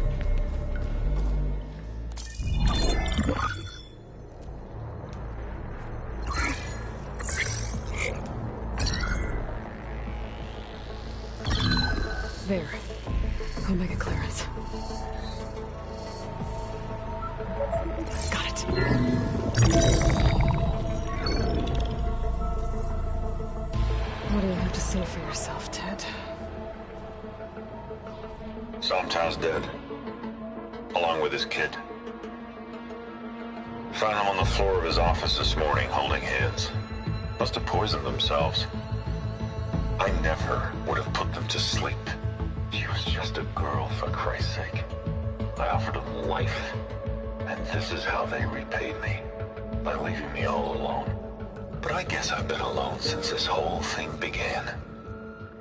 There. Omega clearance. Got it. What do you have to say for yourself, Ted? Somtow's dead. Along with his kid. Found him on the floor of his office this morning, holding hands. Must have poisoned themselves. I never would have put them to sleep. She was just a girl, for Christ's sake. I offered them life. And this is how they repaid me. By leaving me all alone. But I guess I've been alone since this whole thing began.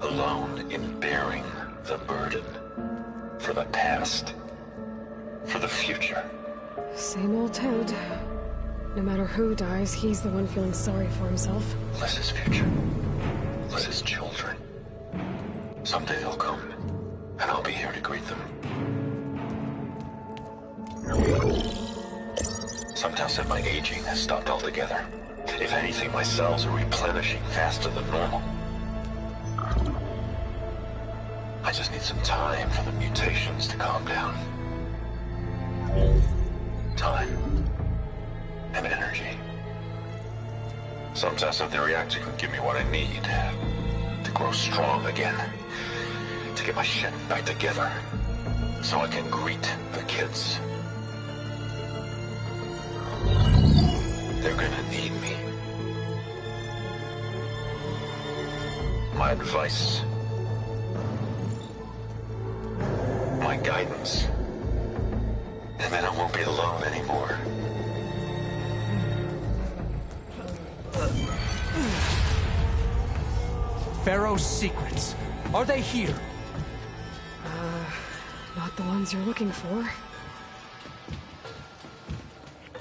Alone in bearing the burden. For the past. For the future. Same old Ted. No matter who dies, he's the one feeling sorry for himself. Less his future. Less his children. Someday they'll come. And I'll be here to greet them. Somtow said my aging has stopped altogether. If anything, my cells are replenishing faster than normal. I just need some time for the mutations to calm down. Time. And energy. Somtow said the reactor can give me what I need. To grow strong again. To get my shit back together. So I can greet the kids. They're gonna need me. My advice. My my guidance. And then I won't be alone anymore. Pharaoh's secrets. Are they here? Not the ones you're looking for.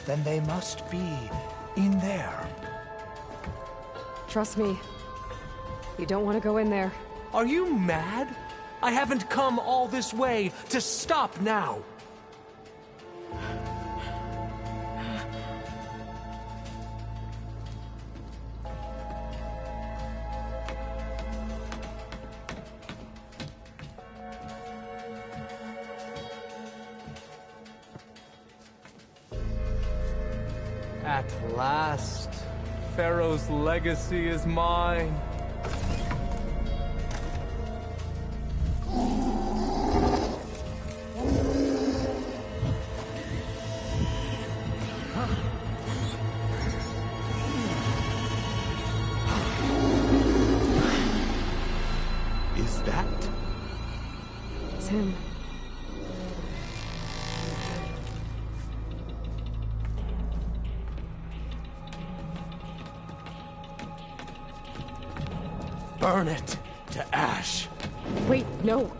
Then they must be in there. Trust me. You don't want to go in there. Are you mad? I haven't come all this way to stop now. At last, Pharaoh's legacy is mine. Is that? It's him. Burn it to ash. Wait, no.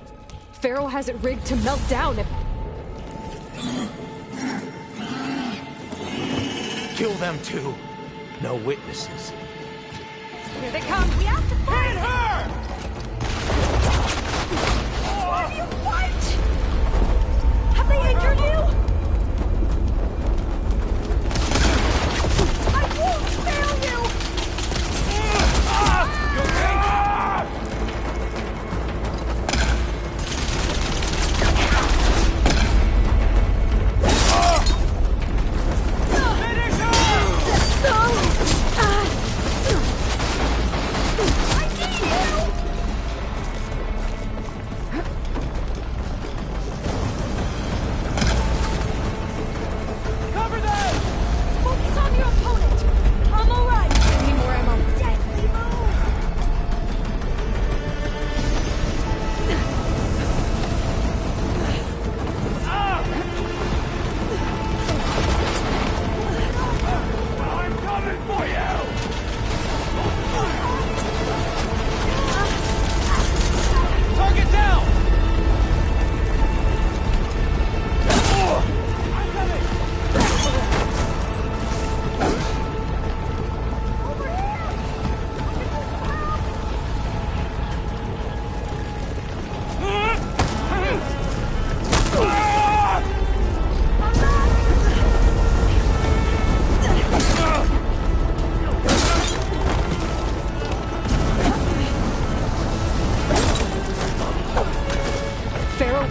Pharaoh has it rigged to melt down if... Kill them too. No witnesses. Here they come! We have to fight! Hit her! Will you fight? Have they injured you? I won't fail you! You okay?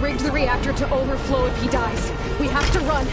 Rigged the reactor to overflow if he dies. We have to run.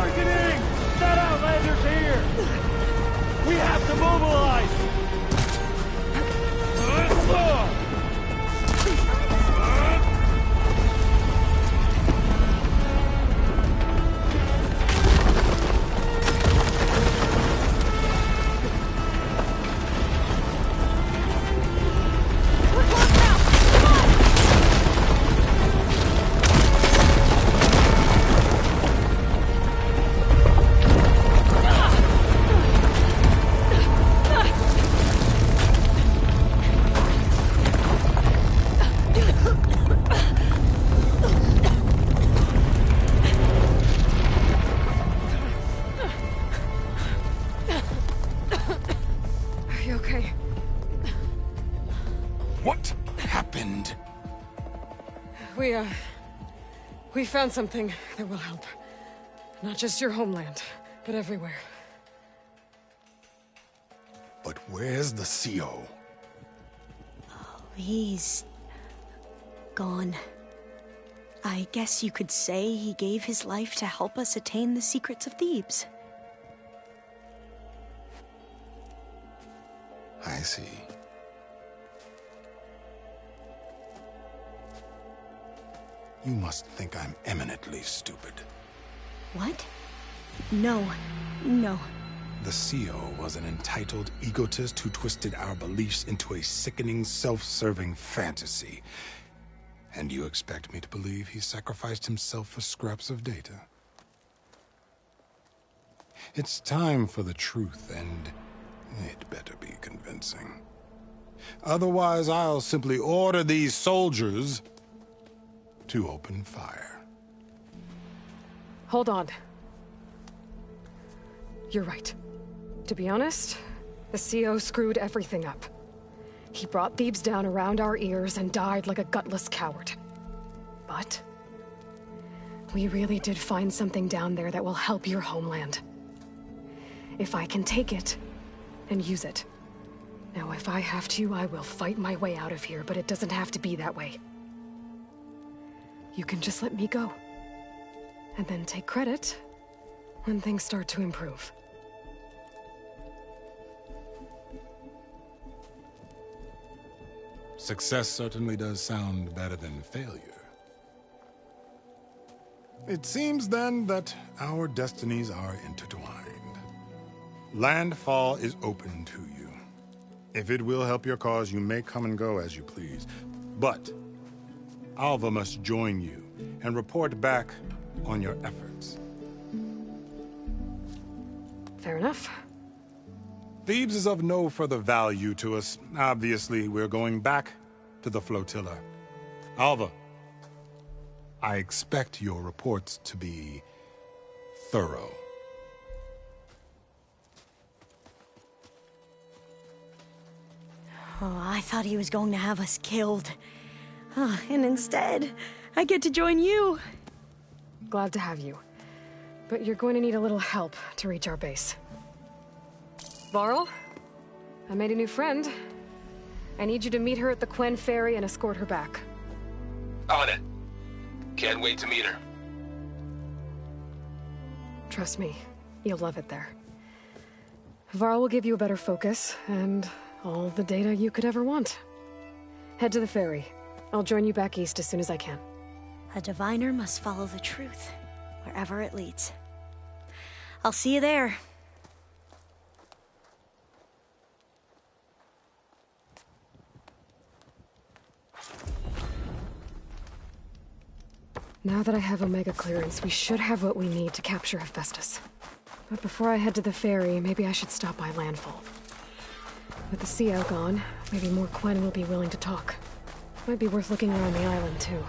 Targeting! That Outlander's here! We have to mobilize! We found something that will help. Not just your homeland, but everywhere. But where's the CO? He's gone. I guess you could say he gave his life to help us attain the secrets of Thebes. I see. You must think I'm eminently stupid. What? No. The CO was an entitled egotist who twisted our beliefs into a sickening, self-serving fantasy. And you expect me to believe he sacrificed himself for scraps of data? It's time for the truth, and it better be convincing. Otherwise, I'll simply order these soldiers to open fire. Hold on. You're right. To be honest, the CO screwed everything up. He brought Thebes down around our ears and died like a gutless coward. But we really did find something down there that will help your homeland. If I can take it and use it. Now, if I have to, I will fight my way out of here, but it doesn't have to be that way. You can just let me go. And then take credit when things start to improve. Success certainly does sound better than failure. It seems then that our destinies are intertwined. Landfall is open to you. If it will help your cause, you may come and go as you please. But Alva must join you and report back on your efforts. Fair enough. Thebes is of no further value to us. Obviously, we're going back to the flotilla. Alva, I expect your reports to be thorough. Oh, I thought he was going to have us killed. And instead, I get to join you. Glad to have you. But you're going to need a little help to reach our base. Varl, I made a new friend. I need you to meet her at the Quen Ferry and escort her back. On it. Can't wait to meet her. Trust me, you'll love it there. Varl will give you a better focus, and all the data you could ever want. Head to the ferry. I'll join you back east as soon as I can. A diviner must follow the truth, wherever it leads. I'll see you there. Now that I have Omega clearance, we should have what we need to capture Hephaestus. But before I head to the ferry, maybe I should stop by Landfall. With the CO gone, maybe more Quen will be willing to talk. Might be worth looking around the island, too.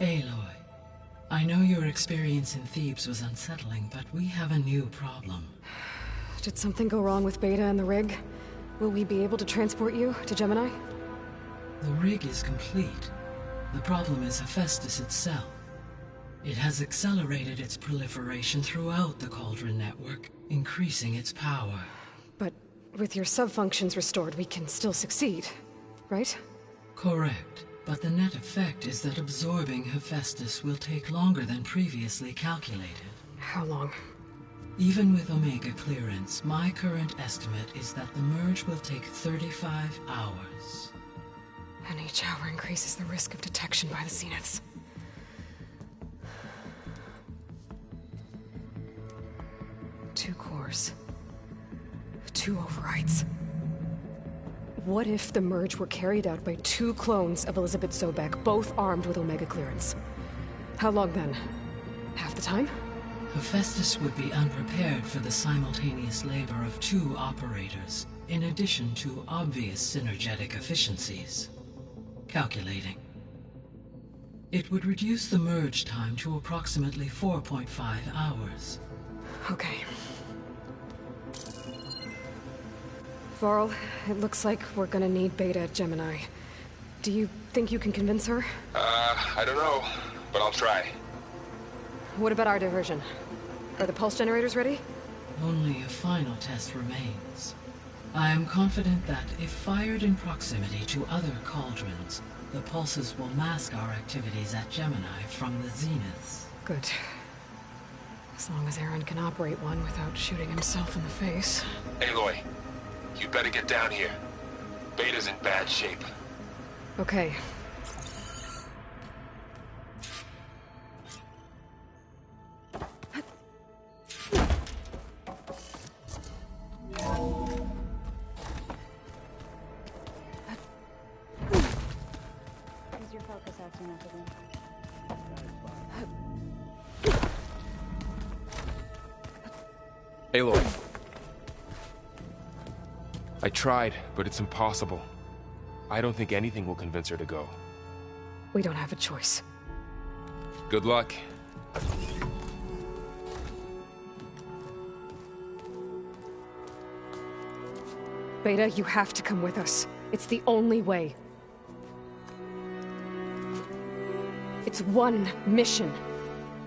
Aloy, I know your experience in Thebes was unsettling, but we have a new problem. Did something go wrong with Beta and the rig? Will we be able to transport you to Gemini? The rig is complete. The problem is Hephaestus itself. It has accelerated its proliferation throughout the Cauldron network, increasing its power. But with your sub-functions restored, we can still succeed, right? Correct. But the net effect is that absorbing Hephaestus will take longer than previously calculated. How long? Even with Omega clearance, my current estimate is that the merge will take 35 hours. And each hour increases the risk of detection by the Zeniths. Two cores. 2 overrides. What if the merge were carried out by 2 clones of Elizabeth Sobek, both armed with Omega clearance? How long then? Half the time? Hephaestus would be unprepared for the simultaneous labor of 2 operators, in addition to obvious synergetic efficiencies. Calculating. It would reduce the merge time to approximately 4.5 hours. Okay. Varl, it looks like we're gonna need Beta at Gemini. Do you think you can convince her? I don't know, but I'll try. What about our diversion? Are the pulse generators ready? Only a final test remains. I am confident that if fired in proximity to other cauldrons, the pulses will mask our activities at Gemini from the Zeniths. Good. As long as Aaron can operate one without shooting himself in the face. Aloy, you better get down here. Beta's in bad shape. Okay. Is your focus acting up again? Aloy. I tried, but it's impossible. I don't think anything will convince her to go. We don't have a choice. Good luck. Beta, you have to come with us. It's the only way. It's one mission.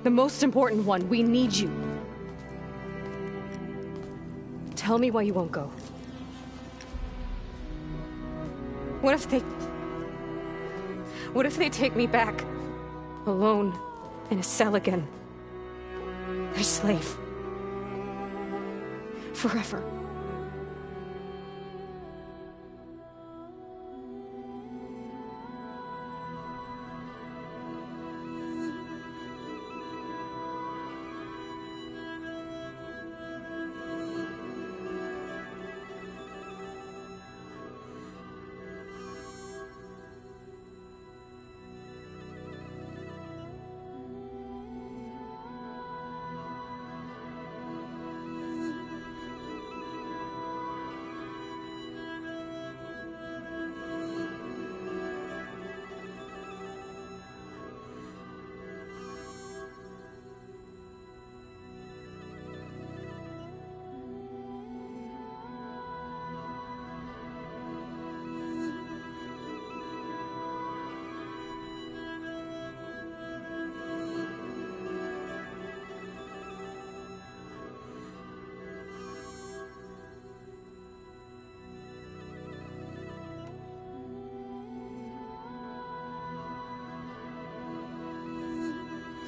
The most important one. We need you. Tell me why you won't go. What if they take me back? Alone, in a cell again. Their slave. Forever.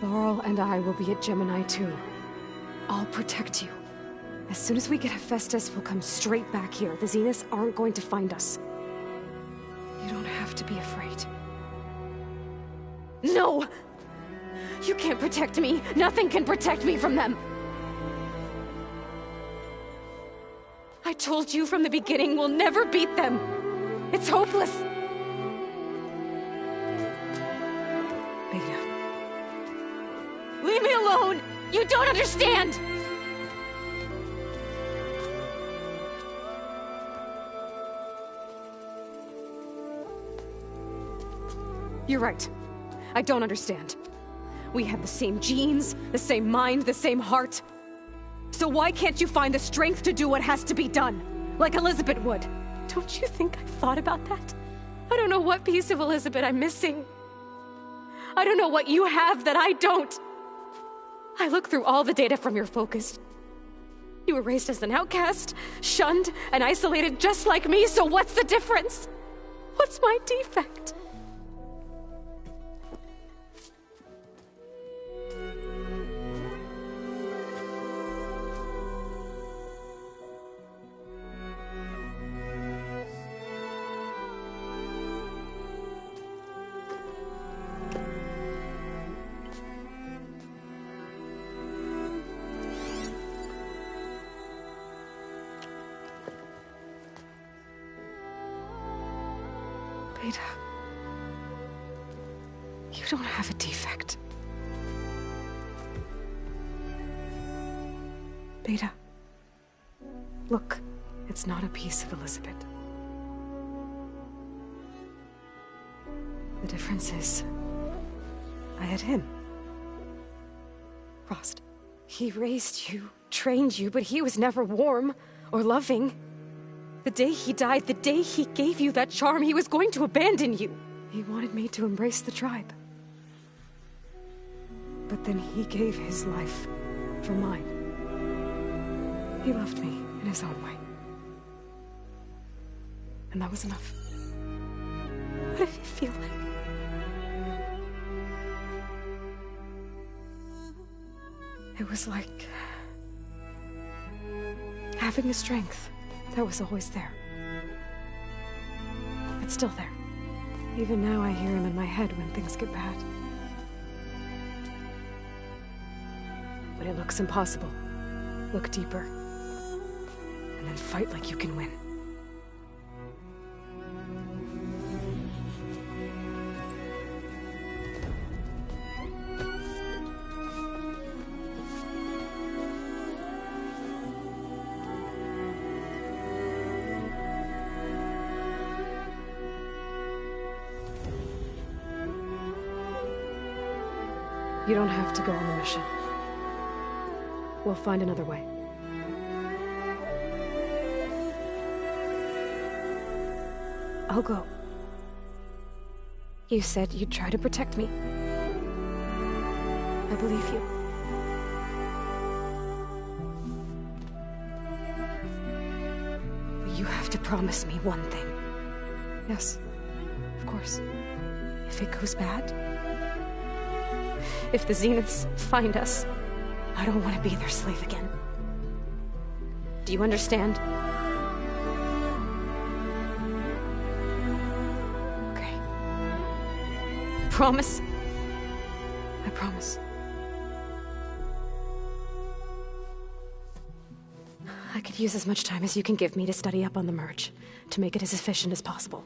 Varl and I will be at Gemini too. I'll protect you. As soon as we get Hephaestus, we'll come straight back here. The Zeniths aren't going to find us. You don't have to be afraid. No! You can't protect me! Nothing can protect me from them! I told you from the beginning, we'll never beat them! It's hopeless! Beta. Leave me alone! You don't understand! You're right. I don't understand. We have the same genes, the same mind, the same heart. So why can't you find the strength to do what has to be done? Like Elizabeth would. Don't you think I've thought about that? I don't know what piece of Elizabeth I'm missing. I don't know what you have that I don't. I look through all the data from your focus. You were raised as an outcast, shunned, and isolated just like me, so what's the difference? What's my defect? Beta, you don't have a defect. Beta, look, it's not a piece of Elizabeth. The difference is, I had him. Frost. He raised you, trained you, but he was never warm or loving. The day he died, the day he gave you that charm, he was going to abandon you. He wanted me to embrace the tribe. But then he gave his life for mine. He loved me in his own way. And that was enough. What did it feel like? It was like having the strength that was always there. It's still there. Even now I hear him in my head when things get bad. When it looks impossible, look deeper. And then fight like you can win. You don't have to go on the mission. We'll find another way. I'll go. You said you'd try to protect me. I believe you. But you have to promise me one thing. Yes, of course. If it goes bad, if the Zeniths find us, I don't want to be their slave again. Do you understand? Okay. Promise? I promise. I could use as much time as you can give me to study up on the merge, to make it as efficient as possible.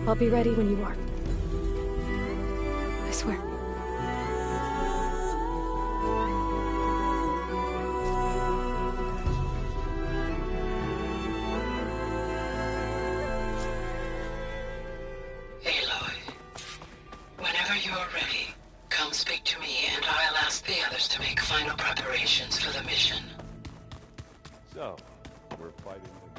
I'll be ready when you are. I swear. Aloy, whenever you're ready, come speak to me and I'll ask the others to make final preparations for the mission. So, we're fighting the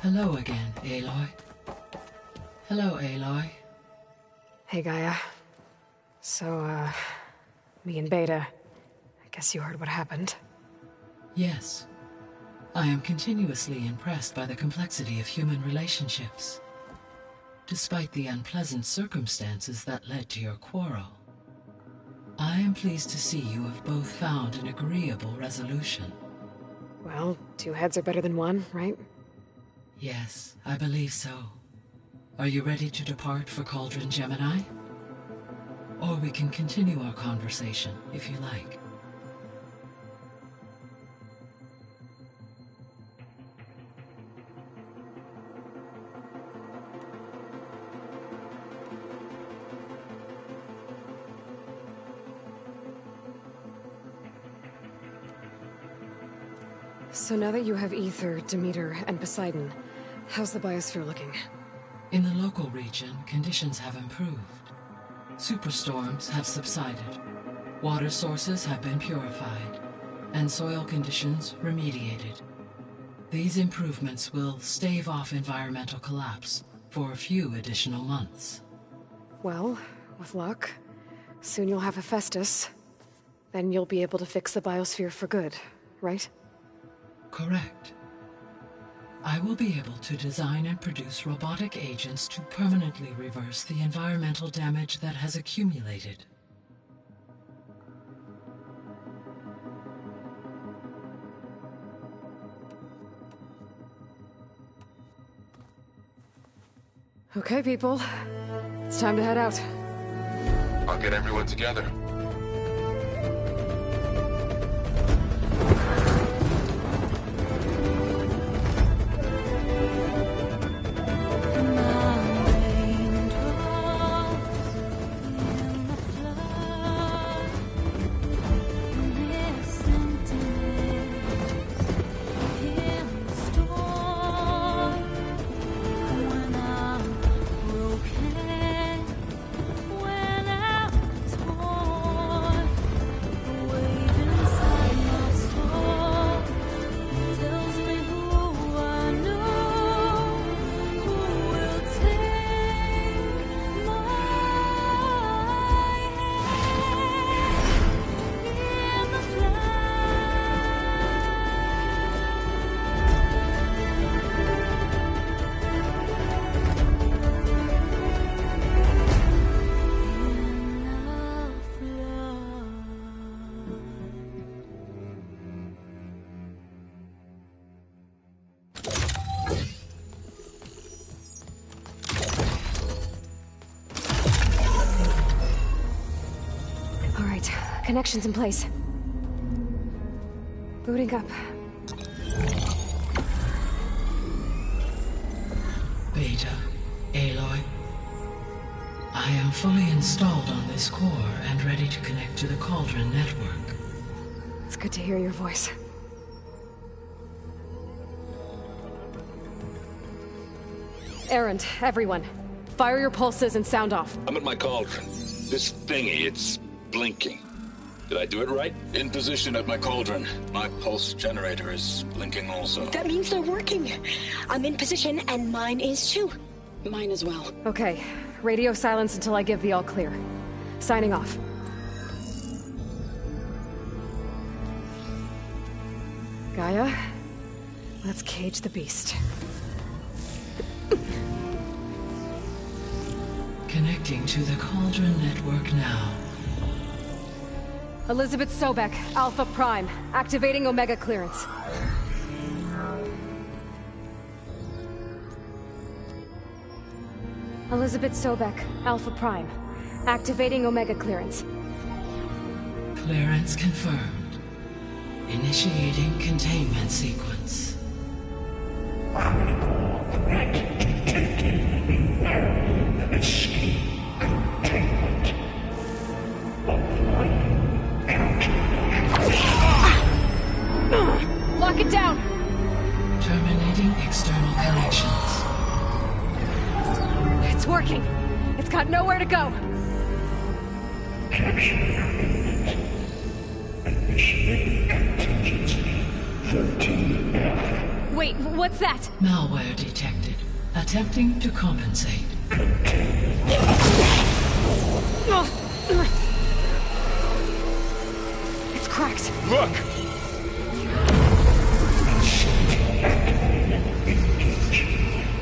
Hello again, Aloy. Hello, Aloy. Hey, Gaia. So, me and Beta, I guess you heard what happened. Yes. I am continuously impressed by the complexity of human relationships. Despite the unpleasant circumstances that led to your quarrel, I am pleased to see you have both found an agreeable resolution. Well, two heads are better than one, right? Yes, I believe so. Are you ready to depart for Cauldron Gemini? Or we can continue our conversation, if you like. So now that you have Ether, Demeter, and Poseidon, how's the biosphere looking? In the local region, conditions have improved. Superstorms have subsided. Water sources have been purified, and soil conditions remediated. These improvements will stave off environmental collapse for a few additional months. Well, with luck, soon you'll have Hephaestus. Then you'll be able to fix the biosphere for good, right? Correct. I will be able to design and produce robotic agents to permanently reverse the environmental damage that has accumulated. Okay, people. It's time to head out. I'll get everyone together. Connections in place. Booting up. Beta, Aloy. I am fully installed on this core and ready to connect to the Cauldron network. It's good to hear your voice. Erend, everyone. Fire your pulses and sound off. I'm at my Cauldron. This thingy, it's blinking. Did I do it right? In position at my Cauldron. My pulse generator is blinking also. That means they're working. I'm in position and mine is too. Mine as well. Okay. Radio silence until I give the all clear. Signing off. Gaia, let's cage the beast. Connecting to the Cauldron network now. Elizabeth Sobek, Alpha Prime, activating Omega clearance. Elizabeth Sobek, Alpha Prime, activating Omega clearance. Clearance confirmed. Initiating containment sequence. Critical threat detected. Escape containment. Applying Lock it down! Terminating external connections. It's working! It's got nowhere to go! Capture imminent. Initiating contingency 13F. Wait, what's that? Malware detected. Attempting to compensate. It's cracked. Look!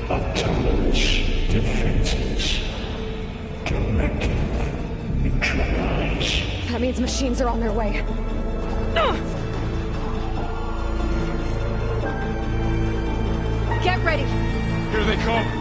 Autonomous defenses. Directive neutralize. That means machines are on their way. Get ready! Here they come!